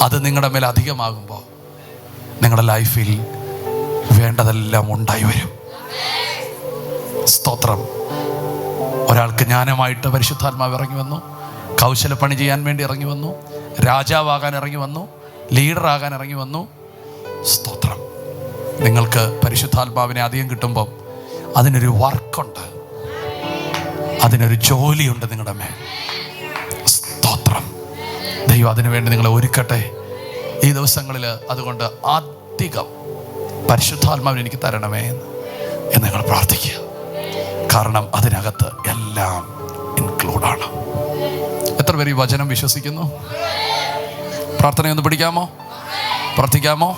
അത് നിങ്ങളുടെ മേൽ അധികമാകുമ്പോൾ നിങ്ങളുടെ ലൈഫിൽ വേണ്ടതെല്ലാം ഉണ്ടായി വരും. സ്തോത്രം. ഒരാൾക്ക് ജ്ഞാനമായിട്ട് പരിശുദ്ധാത്മാവ് ഇറങ്ങി വന്നു, കൗശലപ്പണി ചെയ്യാൻ വേണ്ടി ഇറങ്ങി വന്നു, രാജാവാകാൻ ഇറങ്ങി വന്നു, ലീഡറാകാൻ ഇറങ്ങി വന്നു. സ്തോത്രം. നിങ്ങൾക്ക് പരിശുദ്ധാത്മാവിനെ അധികം കിട്ടുമ്പം അതിനൊരു വർക്കുണ്ട്, അതിനൊരു ജോലിയുണ്ട് നിങ്ങളുടെ മേൽ. സ്തോത്രം. ദൈവം അതിനു വേണ്ടി നിങ്ങളെ ഒരുക്കട്ടെ ഈ ദിവസങ്ങളിൽ. അതുകൊണ്ട് അധികം പരിശുദ്ധാത്മാവിനെ എനിക്ക് തരണമേ എന്ന് നിങ്ങൾ പ്രാർത്ഥിക്കുക. കാരണം അതിനകത്ത് എല്ലാം ഇൻക്ലൂഡാണ്. എത്ര പേര് ഈ വചനം വിശ്വസിക്കുന്നു? പ്രാർത്ഥനയൊന്ന് പിടിക്കാമോ? പ്രാർത്ഥിക്കാമോ?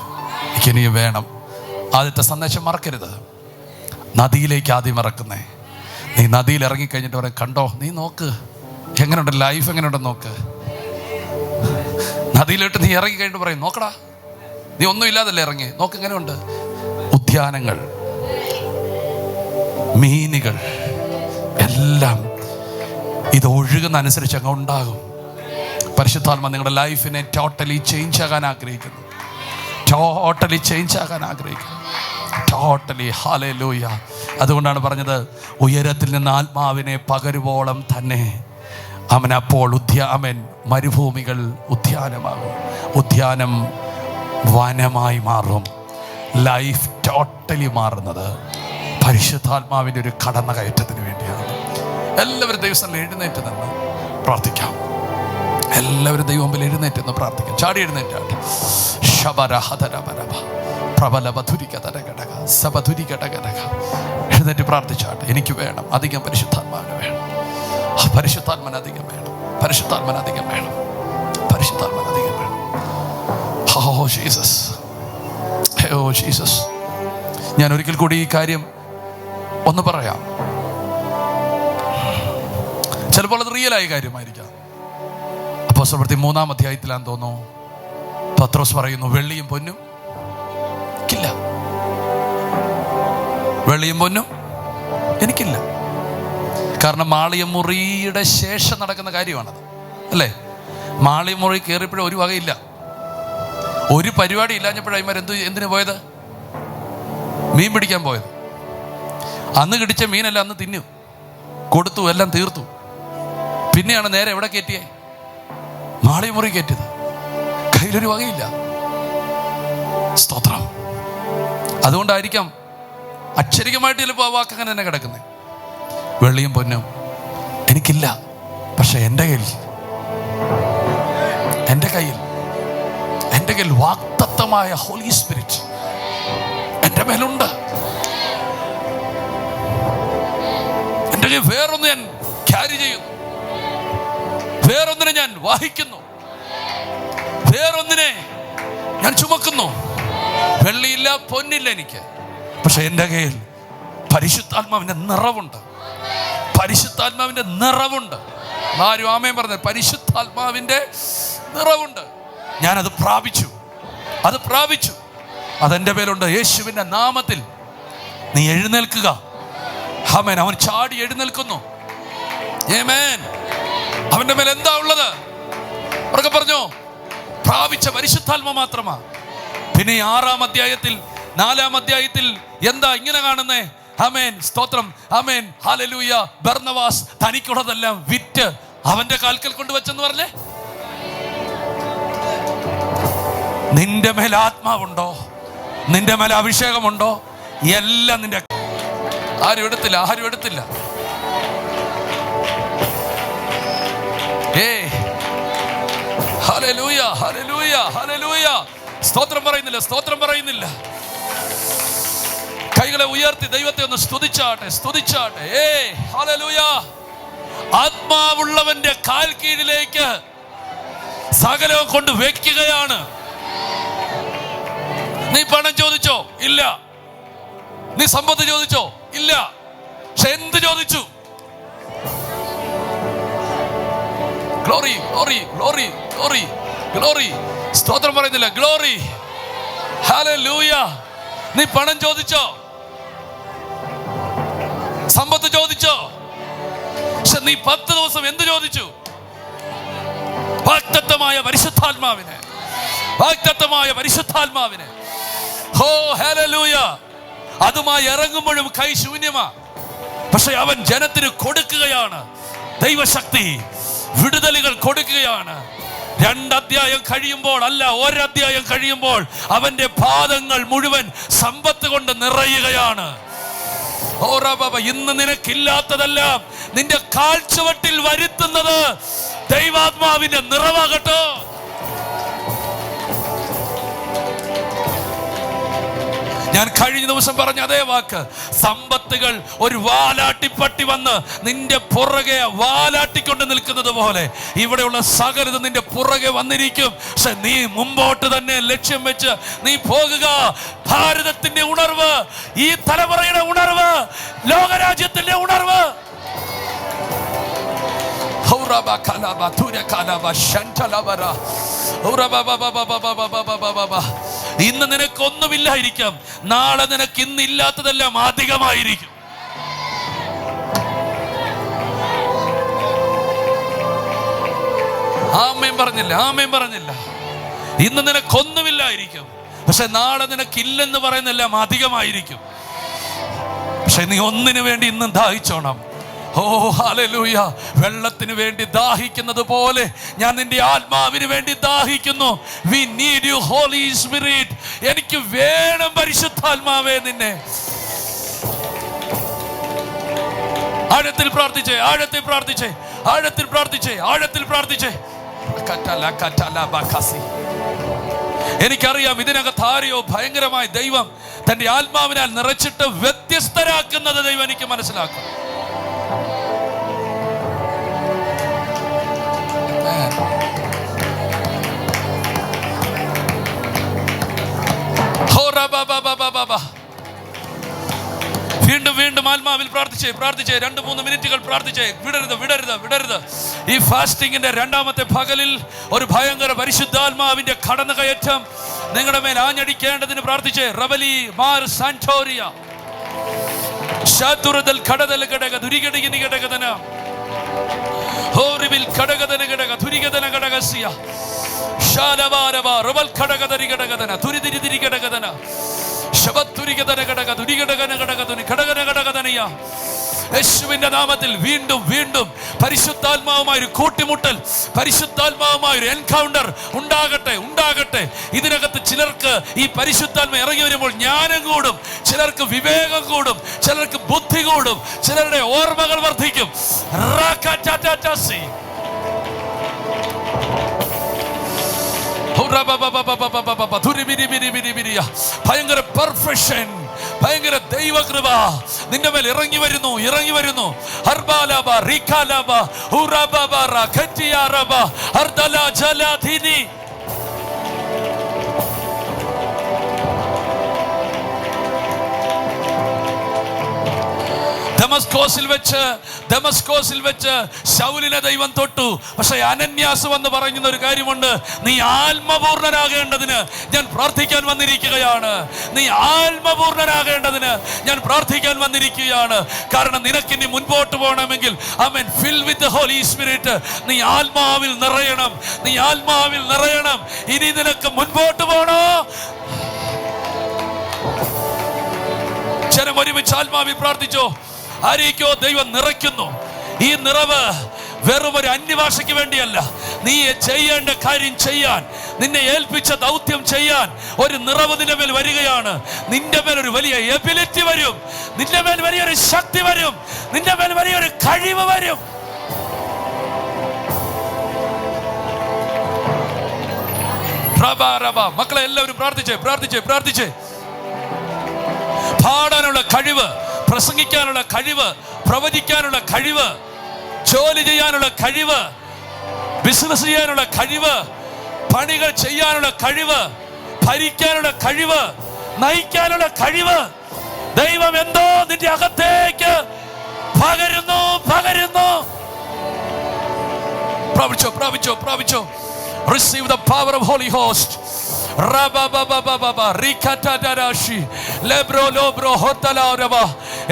എനിക്കിനിയും വേണം. ആദ്യത്തെ സന്ദേശം മറക്കരുത്. നദിയിലേക്ക് ആദ്യം ഇറക്കുന്നേ. നീ നദിയിൽ ഇറങ്ങിക്കഴിഞ്ഞിട്ട് പറയാം, കണ്ടോ, നീ നോക്ക് എങ്ങനെയുണ്ട് ലൈഫ്, എങ്ങനെയുണ്ടെന്ന് നോക്ക്. നദിയിലോട്ട് നീ ഇറങ്ങി കഴിഞ്ഞിട്ട് പറയും, നോക്കടാ, നീ ഒന്നും ഇല്ലാതല്ലേ ഇറങ്ങി, നോക്ക് എങ്ങനെയുണ്ട്. ഉദ്യാനങ്ങൾ, മീനുകൾ എല്ലാം ഇത് ഒഴുകുന്ന അനുസരിച്ച് അങ്ങ് ഉണ്ടാകും. പരിശുദ്ധാത്മ നിങ്ങളുടെ ലൈഫിനെ ടോട്ടലി ചേഞ്ച് ആകാൻ ആഗ്രഹിക്കുന്നു. ടോട്ടലി ചേഞ്ച് ആകാൻ ആഗ്രഹിക്കുന്നു. ടോട്ടലി. ഹല്ലേലൂയ. അതുകൊണ്ടാണ് പറഞ്ഞത്, ഉയരത്തിൽ നിന്ന് ആത്മാവിനെ പകരുവോളം തന്നെ അവൻ അപ്പോൾ മരുഭൂമികൾ ഉദ്യാനമാകും, ഉദ്യാനം വനമായി മാറും. ലൈഫ് ടോട്ടലി മാറുന്നത് പരിശുദ്ധാത്മാവിൻ്റെ ഒരു കടന്നുകയറ്റത്തിന് വേണ്ടിയാണ്. എല്ലാവരും ദൈവം എഴുന്നേറ്റ് നിന്ന് പ്രാർത്ഥിക്കാം. എല്ലാവരും ദൈവം മുമ്പിൽ എഴുന്നേറ്റ് നിന്ന് പ്രാർത്ഥിക്കാം. ചാടി എഴുന്നേറ്റാട്ടെ. എഴുന്നേറ്റ് പ്രാർത്ഥിച്ചാട്ടെ. എനിക്ക് വേണം, അധികം പരിശുദ്ധാത്മാവിന് വേണം. പരിശുദ്ധാത്മാവിന് അധികം വേണം. പരിശുദ്ധാത്മാവിന് അധികം വേണം. പരിശുദ്ധാത്മാവിന് അധികം വേണം. Oh Jesus, oh Jesus. ഞാൻ ഒരിക്കൽ കൂടി ഈ കാര്യം ഒന്ന് പറയാം. ചിലപ്പോൾ അത് റിയലായ കാര്യമായിരിക്കാം. അപ്പോസ്തലപ്രവൃത്തി 3-ാം അധ്യായത്തിലാന്ന് തോന്നുന്നു, പത്രോസ് പറയുന്നു, വെള്ളിയും പൊന്നും എനിക്കില്ല, വെള്ളിയും പൊന്നും എനിക്കില്ല. കാരണം മാളികമുറിയുടെ ശേഷം നടക്കുന്ന കാര്യമാണത്, അല്ലേ? മാളികമുറി കയറിയപ്പോഴും ഒരു വകയില്ല, ഒരു പരിപാടി ഇല്ലാഞ്ഞപ്പോഴായിമാർ എന്തിനു പോയത്? മീൻ പിടിക്കാൻ പോയത്. അന്ന് കിടിച്ച മീനെല്ലാം അന്ന് തിന്നു കൊടുത്തു, എല്ലാം തീർത്തു. പിന്നെയാണ് നേരെ എവിടെ കയറ്റിയേ? മാളികമുറി കയറ്റിയത്. കയ്യിലൊരു വകയില്ല. സ്തോത്രം. അതുകൊണ്ടായിരിക്കാം അക്ഷരികമായിട്ട് ചിലപ്പോൾ ആ വാക്ക് അങ്ങനെ തന്നെ കിടക്കുന്നത്. വെള്ളിയും പൊന്നും എനിക്കില്ല, പക്ഷെ എൻ്റെ കയ്യിൽ വാഗ്ദത്തമായ ഹോളി സ്പിരിറ്റ് എൻ്റെ മേലുണ്ട്. എൻ്റെ കയ്യിൽ വേറൊന്ന് ഞാൻ ക്യാരി ചെയ്യുന്നു, വേറൊന്നിനെ ഞാൻ വഹിക്കുന്നു, വേറൊന്നിനെ ഞാൻ ചുമക്കുന്നു. വെള്ളിയില്ല, പൊന്നില്ല എനിക്ക്, പക്ഷെ എൻ്റെ കയ്യിൽ പരിശുദ്ധാത്മാവിന്റെ നിറവുണ്ട്. പരിശുദ്ധാത്മാവിന്റെ നിറവുണ്ട്. ആരും ആമേൻ പറഞ്ഞത്? പരിശുദ്ധാത്മാവിന്റെ നിറവുണ്ട്. ഞാനത് പ്രാപിച്ചു, അതെന്റെ പേരുണ്ട്. യേശുവിന്റെ നാമത്തിൽ നീ എഴുന്നേൽക്കുക. ആമേൻ. അവൻ ചാടി എഴുന്നേൽക്കുന്നു. ആമേൻ. അവന്റെ മേൽ എന്താ ഉള്ളത്? അവർക്ക് പറഞ്ഞോ, പ്രാപിച്ച പരിശുദ്ധാത്മ മാത്രമാ. പിന്നെ 6-ാം അധ്യായത്തിൽ 4-ാം അധ്യായത്തിൽ എന്താ ഇങ്ങനെ കാണുന്നേ? ആമേൻ, സ്തോത്രം, ആമേൻ, ഹല്ലേലൂയ. ബർന്നബാസ് തനിക്കുള്ളതെല്ലാം വിറ്റ് അവന്റെ കാൽക്കൽ കൊണ്ടുവച്ചെന്ന് പറഞ്ഞേ. നിന്റെ മേൽ ആത്മാവുണ്ടോ? നിന്റെ മേൽ അഭിഷേകമുണ്ടോ? എല്ലാം നിന്റെ. ആരും എടുത്തില്ല. Hallelujah, hallelujah, hallelujah. സ്തോത്രം പറയുന്നില്ല, സ്തോത്രം പറയുന്നില്ല. കൈകളെ ഉയർത്തി ദൈവത്തെ ഒന്ന് സ്തുതിച്ചാട്ടെ, സ്തുതിച്ചാട്ടെ. ഹല്ലേലൂയ. ആത്മാവുള്ളവന്റെ കാൽ കീഴിലേക്ക് സകലവും കൊണ്ട് വെക്കുകയാണ്. നീ പണം ചോദിച്ചോ? ഇല്ല. നീ സമ്പത്ത് ചോദിച്ചോ? ഇല്ല. പക്ഷെ എന്ത് ചോദിച്ചു? Glory, glory, glory, glory, glory. സ്തോത്രം പറയുന്നില്ല, ഗ്ലോറി. ഹല്ലേലൂയ. നീ പണം ചോദിച്ചോ? സമ്പത്ത് ചോദിച്ചോ? പക്ഷെ നീ 10 ദിവസം എന്ത് ചോദിച്ചു? വാഗ്ദത്തമായ പരിശുദ്ധാത്മാവിനെ, വാഗ്ദത്തമായ പരിശുദ്ധാത്മാവിനെ. ഹോ ഹല്ലേലൂയ. അതുമായി ഇറങ്ങുമ്പോഴും കൈ ശൂന്യമാ. പക്ഷെ അവൻ ജനത്തിന് കൊടുക്കുകയാണ് ദൈവശക്തി, വിടുതലുകൾ കൊടുക്കുകയാണ്. 2 അധ്യായം കഴിയുമ്പോൾ, അല്ല 1 അധ്യായം കഴിയുമ്പോൾ അവന്റെ പാദങ്ങൾ മുഴുവൻ സമ്പത്ത് കൊണ്ട് നിറയുകയാണ്. ഇന്ന് നിനക്കില്ലാത്തതെല്ലാം നിന്റെ കാൽച്ചുവട്ടിൽ വരുത്തുന്നത് ദൈവാത്മാവിന്റെ നിറവാകട്ടോ. ഞാൻ കഴിഞ്ഞ ദിവസം പറഞ്ഞ അതേ വാക്ക്. സമ്പത്തുകൾ ഒരു വാലാട്ടിപ്പട്ടി വന്ന് നിന്റെ പുറകെ വാലാട്ടിക്കൊണ്ട് നിൽക്കുന്നത് പോലെ ഇവിടെയുള്ള സകലതും നിന്റെ പുറകെ വന്നിരിക്കും. പക്ഷെ നീ മുമ്പോട്ട് തന്നെ ലക്ഷ്യം വെച്ച് നീ പോകുക. ഭാരതത്തിന്റെ ഉണർവ്, ഈ തലമുറയുടെ ഉണർവ്, ലോകരാജ്യത്തിന്റെ ഉണർവ്. ഇന്ന് നിനക്കൊന്നുമില്ലായിരിക്കാം, നാളെ നിനക്ക് ഇന്നില്ലാത്തതെല്ലാം അധികമായിരിക്കും. ആമേൻ പറഞ്ഞില്ല, ആമേൻ പറഞ്ഞില്ല. ഇന്ന് നിനക്കൊന്നുമില്ലായിരിക്കും, പക്ഷെ നാളെ നിനക്കില്ലെന്ന് പറയുന്നെല്ലാം അധികമായിരിക്കും. പക്ഷെ നീ ഒന്നിനു വേണ്ടി ഇന്നും ദാഹിച്ചോണം. ഓ ഹല്ലേലൂയ. വെള്ളത്തിന് വേണ്ടി ദാഹിക്കുന്നത് പോലെ ഞാൻ നിന്റെ ആത്മാവിന് വേണ്ടി ദാഹിക്കുന്നു. We need you Holy Spirit. എനിക്ക് വേണം പരിശുദ്ധാത്മാവേ നിന്നെ. ആഴത്തിൽ പ്രാർത്ഥിച്ചേ, ആഴത്തിൽ പ്രാർത്ഥിച്ചേ, ആഴത്തിൽ പ്രാർത്ഥിച്ചേ, ആഴത്തിൽ പ്രാർത്ഥിച്ചേ. എനിക്കറിയാം ഇതിനകത്ത് ആരെയോ ഭയങ്കരമായ ദൈവം തന്റെ ആത്മാവിനാൽ നിറച്ചിട്ട് വ്യത്യസ്തരാക്കുന്നത് ദൈവം എനിക്ക് മനസ്സിലാക്കും. വീണ്ടും വീണ്ടും ആത്മാവിൽ പ്രാർത്ഥിച്ചേ, പ്രാർത്ഥിച്ചേ. 2-3 മിനിറ്റുകൾ പ്രാർത്ഥിച്ചേ. വിടരുത്, വിടരുത്, വിടരുത്. ഈ ഫാസ്റ്റിംഗിന്റെ 2ാമത്തെ പകലിൽ ഒരു ഭയങ്കര പരിശുദ്ധാത്മാവിന്റെ കടന്നുകയറ്റം നിങ്ങളുടെ മേൽ ആഞ്ഞടിക്കേണ്ടതിന് പ്രാർത്ഥിച്ചേ. റബലി മാർ സാന്റോറിയ ശാതുരദൽ കടദൽ ഘടക ദുരികടികിനി ഘടകദന ഹോറിബിൽ ഘടകദന ഘടക ദുരികദന ഘടകസ്യ ശാലവാരവ റബൽ ഘടകദരി ഘടകദന ദുരിതിരി ദിരി ഘടകദന ശബത്തുരികദന ഘടക ദുരികടകന ഘടകദുനി ഘടകന ഘടകദനയ. യേശുവിന്റെ നാമത്തിൽ വീണ്ടും വീണ്ടും പരിശുദ്ധാത്മാവുമായ ഒരു കൂട്ടിമുട്ടൽ, പരിശുദ്ധാത്മാവുമായ ഒരു എൻകൗണ്ടർ ഉണ്ടാകട്ടെ, ഉണ്ടാകട്ടെ. ഇതിനകത്ത് ചിലർക്ക് ഈ പരിശുദ്ധാത്മ ഇറങ്ങി വരുമ്പോൾ ജ്ഞാനം കൂടും, ചിലർക്ക് വിവേകം കൂടും, ചിലർക്ക് ബുദ്ധി കൂടും, ചിലരുടെ ഓർമ്മകൾ വർദ്ധിക്കും. ഭയങ്കര പെർഫെക്ഷൻ, ഭയങ്കര ദൈവകൃപ നിന്റെ മേൽ ഇറങ്ങി വരുന്നു, ഇറങ്ങി വരുന്നു. ദമസ്കോസിൽ വെച്ച് ശൗലിനെ ദൈവം തൊട്ടു. പക്ഷെ അനന്യാസ് വന്ന് പറയുന്ന ഒരു കാര്യമുണ്ട്. നീ ആത്മപൂർണനാകേണ്ടതിന് ഞാൻ പ്രാർത്ഥിക്കാൻ വന്നിരിക്കുകയാണ്. നീ ആത്മപൂർണനാകേണ്ടതിന് ഞാൻ പ്രാർത്ഥിക്കാൻ വന്നിരിക്കുകയാണ്. കാരണം നിനക്കിനി മുൻപോട്ട് പോകണമെങ്കിൽ ആമേൻ, ഫിൽ വിത്ത് ദി ഹോളി സ്പിരിറ്റ്. നീ ആത്മാവിൽ നിറയണം, നീ ആത്മാവിൽ നിറയണം. ഇനി നിനക്ക് മുൻപോട്ട് പോകണോ? ജനം ഒരുമിച്ച് ആത്മാവിൽ പ്രാർത്ഥിച്ചോ. ആരെയൊക്കെയോ ദൈവം നിറയ്ക്കുന്നു. ഈ നിറവ് വെറും ഒരു അന്യഭാഷയ്ക്ക് വേണ്ടിയല്ല, നീ ചെയ്യേണ്ട കാര്യം ചെയ്യാൻ, നിന്നെ ഏൽപ്പിച്ച ദൗത്യം ചെയ്യാൻ ഒരു നിറവ് നിന്റെ മേൽ വരികയാണ്. നിന്റെ മേൽ ഒരു വലിയ എബിലിറ്റി വരും, നിന്റെ മേൽ വലിയൊരു ശക്തി വരും, നിന്റെ മേൽ വലിയൊരു കഴിവ് വരും. മക്കളെ എല്ലാവരും പ്രാർത്ഥിച്ചേ. പാടാനുള്ള കഴിവ്, പ്രസംഗിക്കാനുള്ള കഴിവ്, പ്രവചിക്കാനുള്ള കഴിവ്, ജോലി ചെയ്യാനുള്ള കഴിവ്, ബിസിനസ് ചെയ്യാനുള്ള കഴിവ്, പണികൾ ചെയ്യാനുള്ള കഴിവ്, ഭരിക്കാനുള്ള കഴിവ്, നയിക്കാനുള്ള കഴിവ് ദൈവം എന്തോ നിന്റെ അകത്തേക്ക് പകരുന്നു. പ്രാപിച്ചോ. Receive the power of Holy Ghost.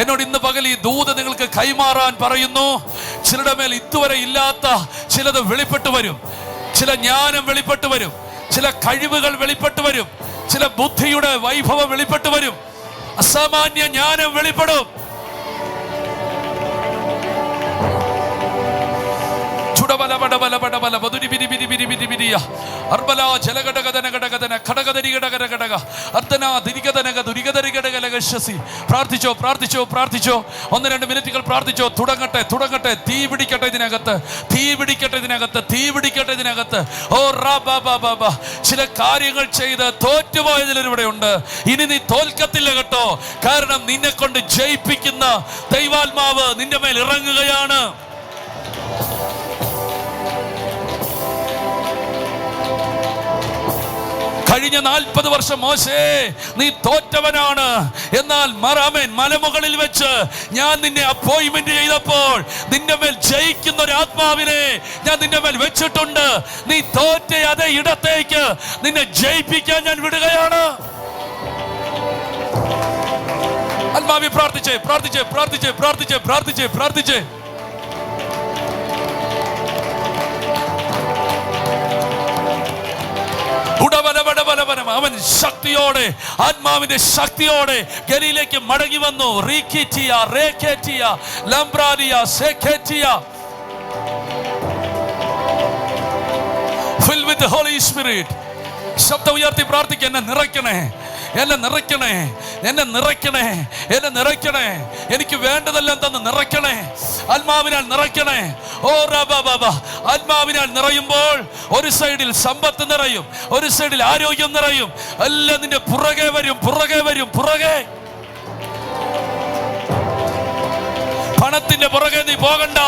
എന്നോട് ഇന്ന് പകൽ ഈ ദൂത് നിങ്ങൾക്ക് കൈമാറാൻ പറയുന്നു. ചിലരുടെ മേൽ ഇതുവരെ ഇല്ലാത്ത ചിലത് വെളിപ്പെട്ടു വരും. ചില ജ്ഞാനം വെളിപ്പെട്ടു വരും, ചില കഴിവുകൾ വെളിപ്പെട്ടു വരും, ചില ബുദ്ധിയുടെ വൈഭവം വെളിപ്പെട്ടു വരും, അസാമാന്യ ജ്ഞാനം വെളിപ്പെടും. പ്രാർത്ഥിച്ചോ. 1-2 മിനിറ്റുകൾ പ്രാർത്ഥിച്ചോ. തുടങ്ങട്ടെ. തീ പിടിക്കട്ടെ ഇതിനകത്ത്. ഓ റാബാബാബാ. ചില കാര്യങ്ങൾ ചെയ്ത് തോറ്റുപോയതിലൂടെ ഉണ്ട്. ഇനി നീ തോൽക്കത്തില്ല കേട്ടോ. കാരണം നിന്നെ കൊണ്ട് ജയിപ്പിക്കുന്ന ദൈവാത്മാവ് നിന്റെ മേൽ ഇറങ്ങുകയാണ്. കഴിഞ്ഞ 40 വർഷം മോശേ നീ തോറ്റവനാണ്. എന്നാൽ മലമുകളിൽ വെച്ച് ഞാൻ നിന്നെ അപ്പോയിന്റ്മെന്റ് ചെയ്തപ്പോൾ നിന്റെ മേൽ ജയിക്കുന്ന ഒരു ആത്മാവിനെ ഞാൻ നിന്റെ മേൽ വെച്ചിട്ടുണ്ട്. നീ തോറ്റ അതേ ഇടത്തേക്ക് നിന്നെ ജയിപ്പിക്കാൻ ഞാൻ വിടുകയാണ്. ആത്മാവി പ്രാർത്ഥിച്ചേ. അവൻ ശക്തിയോടെ, ആത്മാവിന്റെ ശക്തിയോടെ ഗലീലേക്ക് മടങ്ങി വന്നു. Fill with the Holy Spirit. ശബ്ദം ഉയർത്തി പ്രാർത്ഥിക്കുക. എന്നെ നിറയ്ക്കണേ. എനിക്ക് വേണ്ടതെല്ലാം തന്ന് നിറയ്ക്കണേ. ആത്മാവിനാൽ നിറയ്ക്കണേ. ഓ റബാബാബാ. ആത്മാവിനാൽ നിറയുമ്പോൾ ഒരു സൈഡിൽ സമ്പത്ത് നിറയും, ഒരു സൈഡിൽ ആരോഗ്യം നിറയും. എല്ലാം നിന്റെ പുറകെ വരും. പണത്തിന്റെ പുറകെ നീ പോകണ്ട,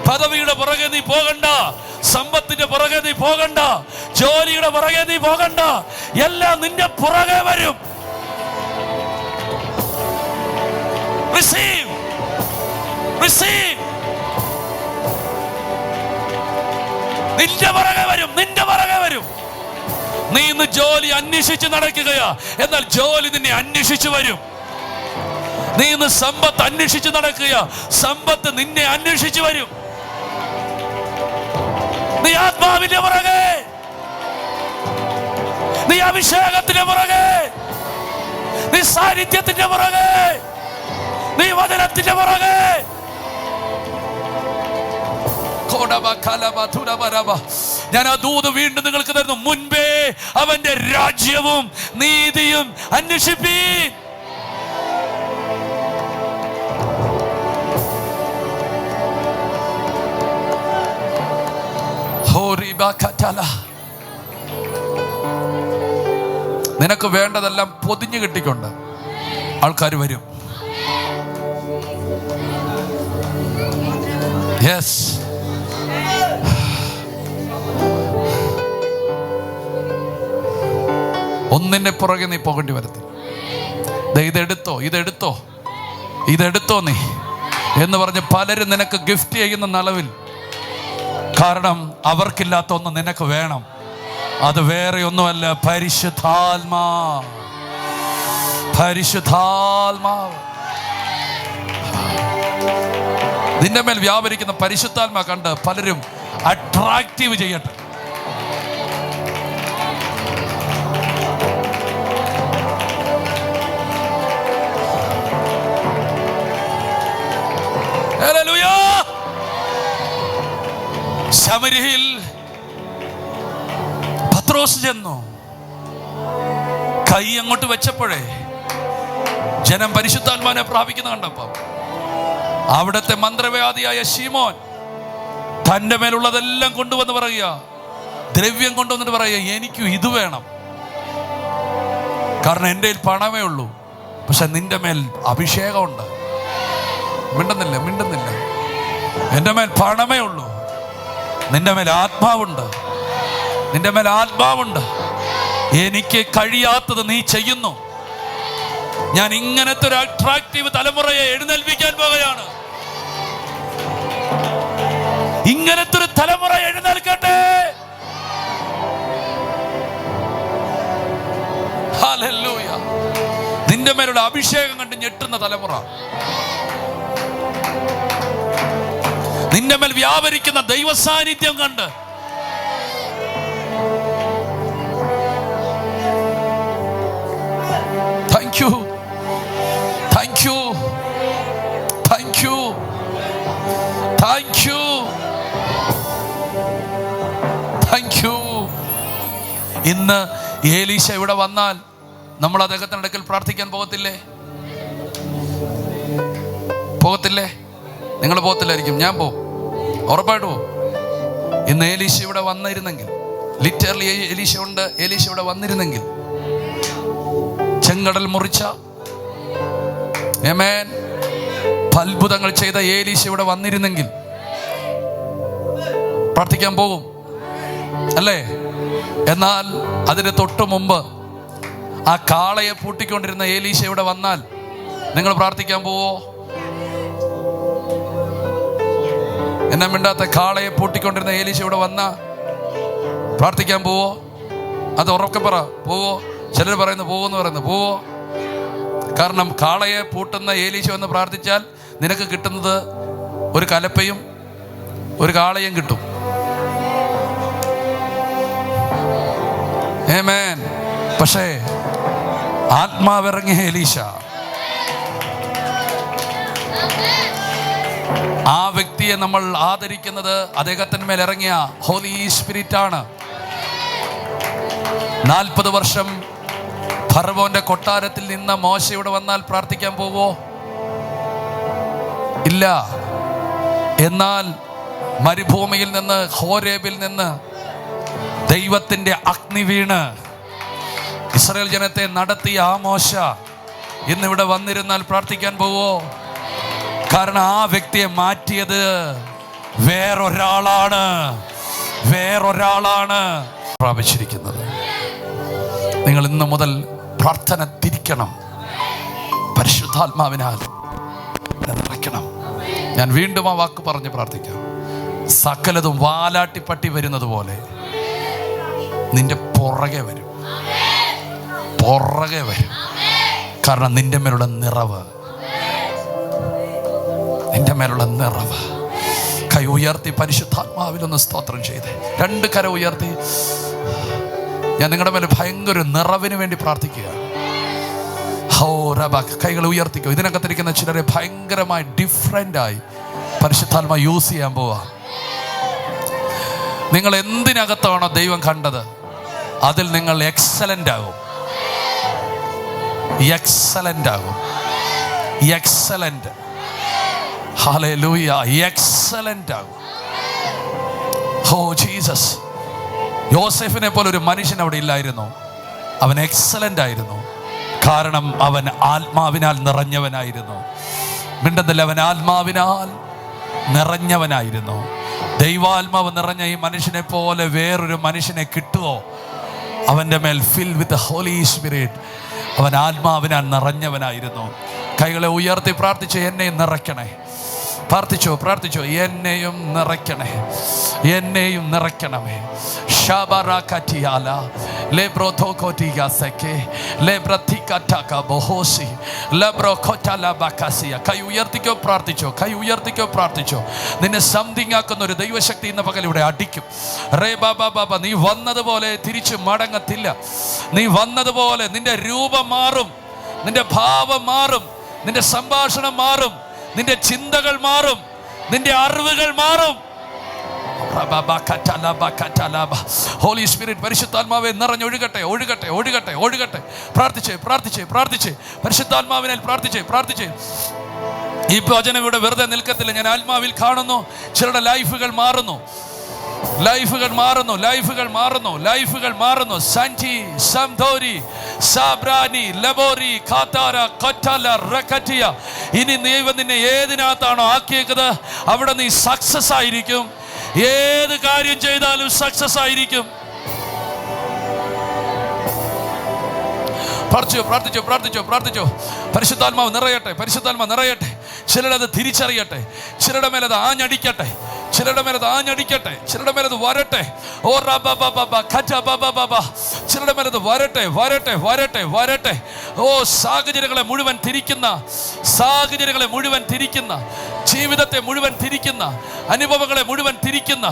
പദവിയുടെ പുറകെ നീ പോകണ്ട, സമ്പത്തിന്റെ പുറകെ നീ പോകണ്ട, ജോലിയുടെ പുറകെ നീ പോകണ്ട. എല്ലാം നിന്റെ പുറകെ വരും. Receive. നിന്റെ പുറകെ വരും. നീ ഇന്ന് ജോലി അന്വേഷിച്ച് നടക്കുകയാ, എന്നാൽ ജോലി നിന്നെ അന്വേഷിച്ചു വരും. നീ ഇന്ന് സമ്പത്ത് അന്വേഷിച്ച് നടക്കുക, സമ്പത്ത് നിന്നെ അന്വേഷിച്ചു വരും. നീ ആത്മാവിന്റെ പുറകെ, നീ അഭിഷേകത്തിന്റെ പുറകെ, നീ സാന്നിധ്യത്തിന്റെ പുറകെ, നീ വചനത്തിന്റെ പുറകെ. ഞാൻ ആ ദൂത് വീണ്ടും നിങ്ങൾക്ക് തരുന്നു. മുൻപേ അവന്റെ രാജ്യവും നീതിയും അന്വേഷിപ്പീൻ. നിനക്ക് വേണ്ടതെല്ലാം പൊതിഞ്ഞു കിട്ടിക്കൊണ്ട് ആൾക്കാർ വരും. യെസ്, ഒന്നിന്റെ പുറകെ നീ പോകേണ്ടി വരത്തില്ല. ഇതെടുത്തോ നീ എന്ന് പറഞ്ഞ് പലരും നിനക്ക് ഗിഫ്റ്റ് ചെയ്യുന്ന നളവിൽ, കാരണം അവർക്കില്ലാത്ത ഒന്ന് നിനക്ക് വേണം. അത് വേറെ ഒന്നുമല്ല, പരിശുദ്ധാത്മാവ് നിന്റെ മേൽ വ്യാപരിക്കുന്ന പരിശുദ്ധാത്മാ കണ്ട് പലരും അട്രാക്റ്റീവ് ചെയ്യട്ടെ. ശമര്യയിൽ പത്രോസ് ചെന്നു. കൈ അങ്ങോട്ട് വെച്ചപ്പോഴേ ജനം പരിശുദ്ധാത്മാവിനെ പ്രാപിക്കുന്ന കണ്ടപ്പം അവിടുത്തെ മന്ത്രവ്യാധിയായ ശീമോൻ തന്റെ മേലുള്ളതെല്ലാം കൊണ്ടുവന്ന് പറയുക, ദ്രവ്യം കൊണ്ടുവന്നിട്ട് പറയുക എനിക്കും ഇത് വേണം, കാരണം എൻ്റെ കയ്യിൽ പണമേ ഉള്ളൂ, പക്ഷെ നിന്റെ മേൽ അഭിഷേകമുണ്ട്. മിണ്ടുന്നില്ല. എൻ്റെ മേൽ പണമേ ഉള്ളൂ, നിന്റെ മേൽ ആത്മാവുണ്ട്, എനിക്ക് കഴിയാത്തത് നീ ചെയ്യുന്നു. ഞാൻ ഇങ്ങനത്തെ ഒരു അട്രാക്റ്റീവ് തലമുറയെ എഴുന്നേൽപ്പിക്കാൻ പോകുകയാണ്. ഇങ്ങനത്തെ ഒരു തലമുറ എഴുന്നേൽക്കട്ടെ. ഹല്ലേലൂയ. നിന്റെ മേലുള്ള അഭിഷേകം കണ്ട് ഞെട്ടുന്ന തലമുറ, നിന്റെ മേൽ വ്യാപരിക്കുന്ന ദൈവ സാന്നിധ്യം കണ്ട് താങ്ക് യു. ഇന്ന് ഏലീശ ഇവിടെ വന്നാൽ നമ്മൾ അദ്ദേഹത്തിന്റെ അടുക്കൽ പ്രാർത്ഥിക്കാൻ പോകത്തില്ലേ? നിങ്ങൾ പോകത്തില്ലായിരിക്കും, ഞാൻ പോകും, ഉറപ്പായിട്ട് പോകും. ഇന്ന് ഏലീശ ഇവിടെ വന്നിരുന്നെങ്കിൽ, ലിറ്ററലി ഏലീശ ഇവിടെ വന്നിരുന്നെങ്കിൽ, ചെങ്കടൽ മുറിച്ച ആമേൻ അത്ഭുതങ്ങൾ ചെയ്ത ഏലീശ ഇവിടെ വന്നിരുന്നെങ്കിൽ പ്രാർത്ഥിക്കാൻ പോകും അല്ലേ? എന്നാൽ അതിന് തൊട്ടു മുമ്പ് ആ കാളയെ പൂട്ടിക്കൊണ്ടിരുന്ന ഏലീശ ഇവിടെ വന്നാൽ നിങ്ങൾ പ്രാർത്ഥിക്കാൻ പോവോ? എന്നാ മിണ്ടാത്ത? കാളയെ പൂട്ടിക്കൊണ്ടിരുന്ന ഏലീശ ഇവിടെ വന്നാ പ്രാർത്ഥിക്കാൻ പോവോ? അത് ഉറക്കെ പറ, പോവോ? ചിലർ പറയുന്നു പോവോ. കാരണം കാളയെ പൂട്ടുന്ന ഏലീശ എന്ന് പ്രാർത്ഥിച്ചാൽ നിനക്ക് കിട്ടുന്നത് ഒരു കലപ്പയും ഒരു കാളയും കിട്ടും. ആമേൻ. പക്ഷേ ആത്മാവിറങ്ങിയ എലീശ, ആ വ്യക്തിയെ നമ്മൾ ആദരിക്കുന്നത് അദ്ദേഹത്തിന് മേൽ ഇറങ്ങിയ ഹോലി സ്പിരിറ്റ് ആണ്. 40 വർഷം ഫറവോന്റെ കൊട്ടാരത്തിൽ നിന്ന മോശ ഇവിടെ വന്നാൽ പ്രാർത്ഥിക്കാൻ പോവോ? ഇല്ല. എന്നാൽ മരുഭൂമിയിൽ നിന്ന്, ഹോരേബിൽ നിന്ന് ദൈവത്തിന്റെ അഗ്നി വീണ് ഇസ്രായേൽ ജനത്തെ നടത്തിയ ആ മോശ ഇന്നിവിടെ വന്നിരുന്നാൽ പ്രാർത്ഥിക്കാൻ പോവോ? കാരണം ആ വ്യക്തിയെ മാറ്റിയത് വേറൊരാളാണ് പ്രാപിച്ചിരിക്കുന്നത്. നിങ്ങൾ ഇന്ന് മുതൽ പ്രാർത്ഥന തിരിക്കണം, പരിശുദ്ധാത്മാവിനാൽ നിറയ്ക്കണം. ഞാൻ വീണ്ടും ആ വാക്ക് പറഞ്ഞ് പ്രാർത്ഥിക്കാം. സകലതും വാലാട്ടിപ്പട്ടി വരുന്നത് പോലെ നിന്റെ പുറകെ വരും. കാരണം നിന്റെ മേലുള്ള നിറവ്. കൈ ഉയർത്തി പരിശുദ്ധാത്മാവിലൊന്ന് സ്തോത്രം ചെയ്ത് 2 കര ഉയർത്തി ഞാൻ നിങ്ങളുടെ മേലെ ഭയങ്കര നിറവിന് വേണ്ടി പ്രാർത്ഥിക്കുക. കൈകൾ ഉയർത്തിക്കോ. ഇതിനകത്തിരിക്കുന്ന ചിലരെ ഭയങ്കരമായി ഡിഫറെൻ്റായി പരിശുദ്ധാത്മാ യൂസ് ചെയ്യാൻ പോവാ. നിങ്ങൾ എന്തിനകത്താണോ ദൈവം കണ്ടത് അതിൽ നിങ്ങൾ എക്സലന്റ് ആകും. ഹല്ലേലൂയ. എക്സലന്റ് ആകും. Oh Jesus. യോസേഫിനെ പോലെ ഒരു മനുഷ്യൻ അവിടെ ഇല്ലായിരുന്നു. അവൻ എക്സലന്റ് ആയിരുന്നു. കാരണം അവൻ ആത്മാവിനാൽ നിറഞ്ഞവനായിരുന്നു. മിണ്ടുന്നില്ല. അവൻ ആത്മാവിനാൽ നിറഞ്ഞവനായിരുന്നു. ദൈവാത്മാവ് നിറഞ്ഞ ഈ മനുഷ്യനെ പോലെ വേറൊരു മനുഷ്യനെ കിട്ടുമോ? അവൻ്റെ മേൽ ഫിൽ വിത്ത് ഹോലി സ്പിരിറ്റ്. അവൻ ആത്മാവിനാൽ നിറഞ്ഞവനായിരുന്നു. കൈകളെ ഉയർത്തി പ്രാർത്ഥിച്ചു, എന്നെ നിറയ്ക്കണേ. പ്രാർത്ഥിച്ചോ. എന്നെയും നിറയ്ക്കണമേ. കൈ ഉയർത്തിക്കോ, പ്രാർത്ഥിച്ചോ. നിന്നെ സംതിങ് ആക്കുന്ന ഒരു ദൈവശക്തി ഇന്ന് പകൽ ഇവിടെ അടിക്കും. നീ വന്നതുപോലെ തിരിച്ചു മടങ്ങത്തില്ല. നീ വന്നതുപോലെ നിന്റെ രൂപം മാറും, നിന്റെ ഭാവം മാറും, നിന്റെ സംഭാഷണം മാറും, നിന്റെ ചിന്തകൾ മാറും, നിന്റെ അറിവുകൾ മാറും. ഹോലി സ്പിരിറ്റ് പരിശുദ്ധാത്മാവെ നിറഞ്ഞൊഴുകട്ടെ. പ്രാർത്ഥിച്ചേ. പരിശുദ്ധാത്മാവിനാൽ പ്രാർത്ഥിച്ചേ. ഈ വചനം ഇവിടെ വെറുതെ നിൽക്കത്തില്ല. ഞാൻ ആത്മാവിൽ കാണുന്നു ചിലരുടെ ലൈഫുകൾ മാറുന്നു. ലൈഫുകൾ മാറുന്നു, ലൈഫുകൾ മാറുന്നു, ലൈഫുകൾ മാറുന്നു. സാന്റി സംധോരി സാബ്രാനി ലബോറി ഖാതാര കൊറ്റല റക്കറ്റിയ. ഇനി ദൈവം നിന്നെ ഏതിനകത്താണോ ആക്കിയേക്കുന്നത് അവിടെ നീ സക്സസ് ആയിരിക്കും. ഏത് കാര്യം ചെയ്താലും സക്സസ് ആയിരിക്കും. പ്രാർത്ഥിച്ചോ, പ്രാർത്ഥിച്ചോ, പ്രാർത്ഥിച്ചോ. പരിശുദ്ധാത്മാവ് നിറയട്ടെ, പരിശുദ്ധാത്മാവ് നിറയട്ടെ. ചിലരത് തിരിച്ചറിയട്ടെ, ചിലരുടെ മേലത് ആഞ്ഞടിക്കട്ടെ, ചിലരുടെ മേലത് ആഞ്ഞടിക്കട്ടെ, ചിലരുടെ മേലത് വരട്ടെ. ഓ ചിലരുടെ മേലത് വരട്ടെ, വരട്ടെ, വരട്ടെ, വരട്ടെ. ഓ സാഹചര്യങ്ങളെ മുഴുവൻ തിരിക്കുന്ന, സാഹചര്യങ്ങളെ മുഴുവൻ തിരിക്കുന്ന, ജീവിതത്തെ മുഴുവൻ തിരിക്കുന്ന, അനുഭവങ്ങളെ മുഴുവൻ തിരിക്കുന്ന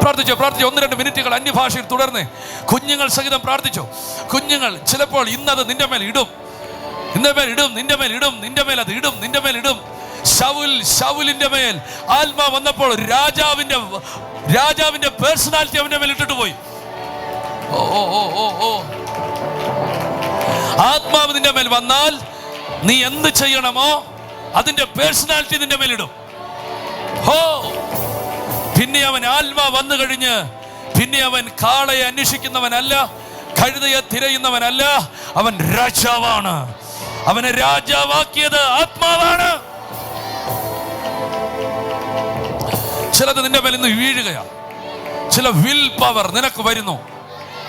പ്രാർത്ഥിച്ചോ, പ്രാർത്ഥിച്ചോ. 1-2 മിനിറ്റുകൾ അന്യഭാഷയിൽ തുടർന്ന് കുഞ്ഞുങ്ങൾ സഹിതം പ്രാർത്ഥിച്ചോ. കുഞ്ഞുങ്ങൾ ചിലപ്പോൾ ഇന്നത് നിന്റെ മേൽ ഇടും, നിന്റെ മേൽ ഇടും, നിന്റെ മേൽ ഇടും, നിന്റെ മേൽ അത് ഇടും, നിന്റെ മേൽ ഇടും. ശൗലിന്റെ മേൽ ആത്മാ വന്നപ്പോൾ രാജാവിന്റെ പേഴ്സണാലിറ്റി അവന്റെ മേൽ ഇട്ടിട്ട് പോയി. ഓ ഓ ഓ ഓ ഓ ആത്മാവ് നിന്റെ മേൽ വന്നാൽ നീ എന്ത് ചെയ്യണമോ അതിന്റെ പേഴ്സണാലിറ്റി നിന്റെ മേലിടും. ഹോ പിന്നെ അവൻ ആത്മാ വന്നു കഴിഞ്ഞ് പിന്നെ അവൻ കാളയെ അന്വേഷിക്കുന്നവനല്ല, കഴുതയെ തിരയുന്നവനല്ല, അവൻ രാജാവാണ്. അവനെ രാജാവാക്കിയത് ആത്മാവാണ്. ചിലത് നിന്റെ മേൽ നിന്ന് വീഴുകയാണ്. ചില വിൽ പവർ നിനക്ക് വരുന്നു,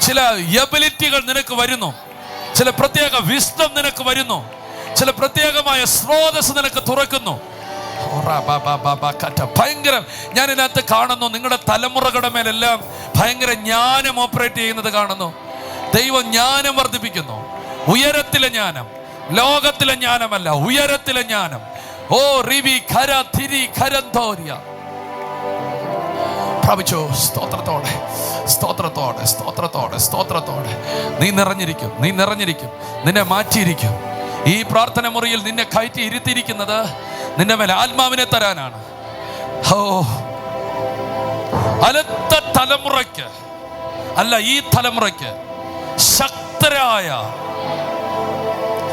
ചില എബിലിറ്റികൾ നിനക്ക് വരുന്നു, ചില പ്രത്യേക വിസ്ഡം നിനക്ക് വരുന്നു, ചില പ്രത്യേകമായ സ്രോതസ് നിനക്ക് തുറക്കുന്നു. ഭയങ്കര ഞാൻ ഇതിനകത്ത് കാണുന്നു, നിങ്ങളുടെ തലമുറകളുടെ മേലെല്ലാം ഭയങ്കര ജ്ഞാനം ഓപ്പറേറ്റ് ചെയ്യുന്നത് കാണുന്നു. ദൈവം ജ്ഞാനം വർദ്ധിപ്പിക്കുന്നു. ഉയരത്തിലെ ജ്ഞാനം, ലോകത്തിലെ ജ്ഞാനമല്ല, ഉയരത്തിലെ ജ്ഞാനം. ഓ റിവി ഖര തിരി ഖരന്തോരിയ പ്രാപിച്ചോ. സ്തോത്രത്തോടെ, സ്തോത്രത്തോടെ, സ്തോത്രത്തോടെ, സ്തോത്രത്തോടെ. നീ നിറഞ്ഞിരിക്കും, നീ നിറഞ്ഞിരിക്കും, നിന്നെ മാറ്റിയിരിക്കും. ഈ പ്രാർത്ഥന മുറിയിൽ നിന്നെ കയറ്റി ഇരുത്തിയിരിക്കുന്നത് നിന്റെ മേൽ ആത്മാവിനെ തരാനാണ്. ഓ അടുത്ത തലമുറയ്ക്ക് അല്ല, ഈ തലമുറയ്ക്ക് ശക്തരായ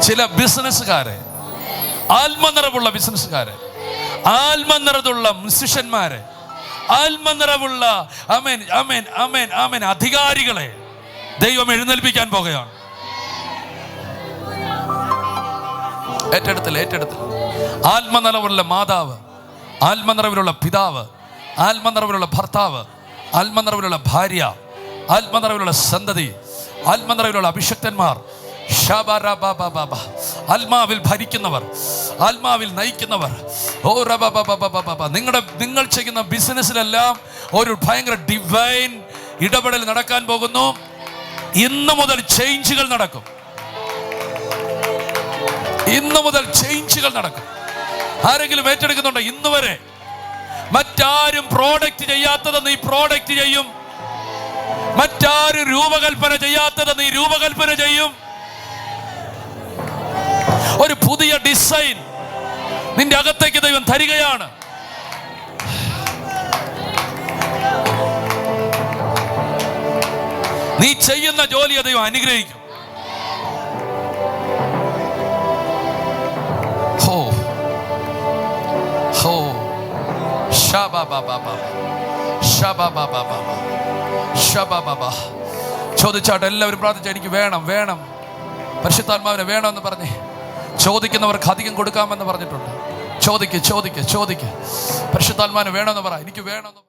ചില ബിസിനസ്സുകാരെ, ആത്മനിറവുള്ള ബിസിനസ്സുകാരെ, ആത്മനിറവുള്ള മ്യൂസിഷ്യന്മാരെ, ആത്മനിറവുള്ള ആമേൻ ആമേൻ ആമേൻ ആമേൻ അധികാരികളെ ദൈവം എഴുന്നേൽപ്പിക്കാൻ പോകുകയാണ്. ഏറ്റെടുത്തിൽ, ഏറ്റെടുത്തിൽ. ആത്മനിറവുള്ള മാതാവ്, ആത്മനിറവിലുള്ള പിതാവ്, ആത്മനിറവിലുള്ള ഭർത്താവ്, ആത്മനിറവിലുള്ള ഭാര്യ, ആത്മനിറവിലുള്ള സന്തതി, ആത്മനിറവിലുള്ള അഭിഷക്തന്മാർ, ആത്മാവിൽ ഭരിക്കുന്നവർ, ആത്മാവിൽ നയിക്കുന്നവർ. ഓ നിങ്ങൾ ചെയ്യുന്ന ബിസിനസ്സിലെല്ലാം ഒരു ഭയങ്കര ഡിവൈൻ ഇടപെടൽ നടക്കാൻ പോകുന്നു. ഇന്ന് മുതൽ ചേഞ്ചുകൾ നടക്കും. ഇന്ന് മുതൽ ചേഞ്ചുകൾ നടക്കും. ആരെങ്കിലും ഏറ്റെടുക്കുന്നുണ്ടോ? ഇന്ന് വരെ മറ്റാരും പ്രോഡക്റ്റ് ചെയ്യാത്തത് നീ പ്രോഡക്റ്റ് ചെയ്യും. മറ്റാരും രൂപകൽപ്പന ചെയ്യാത്തത് നീ രൂപകൽപ്പന ചെയ്യും. ഒരു പുതിയ ഡിസൈൻ നിന്റെ അകത്തേക്ക് ദൈവം തരികയാണ്. നീ ചെയ്യുന്ന ജോലിയെ ദൈവം അനുഗ്രഹിക്കും. ചോദിച്ചാട്ടെ, എല്ലാവരും പ്രാർത്ഥിച്ച എനിക്ക് വേണം, വേണം, പരിശുദ്ധാത്മാവിനെ വേണമെന്ന് പറഞ്ഞേ. ചോദിക്കുന്നവർക്ക് അധികം കൊടുക്കാമെന്ന് പറഞ്ഞിട്ടുണ്ട്. ചോദിക്ക്, ചോദിക്ക്, ചോദിക്ക്. പരിശുദ്ധാത്മാവിനെ വേണമെന്ന് പറ, എനിക്ക് വേണമെന്ന്.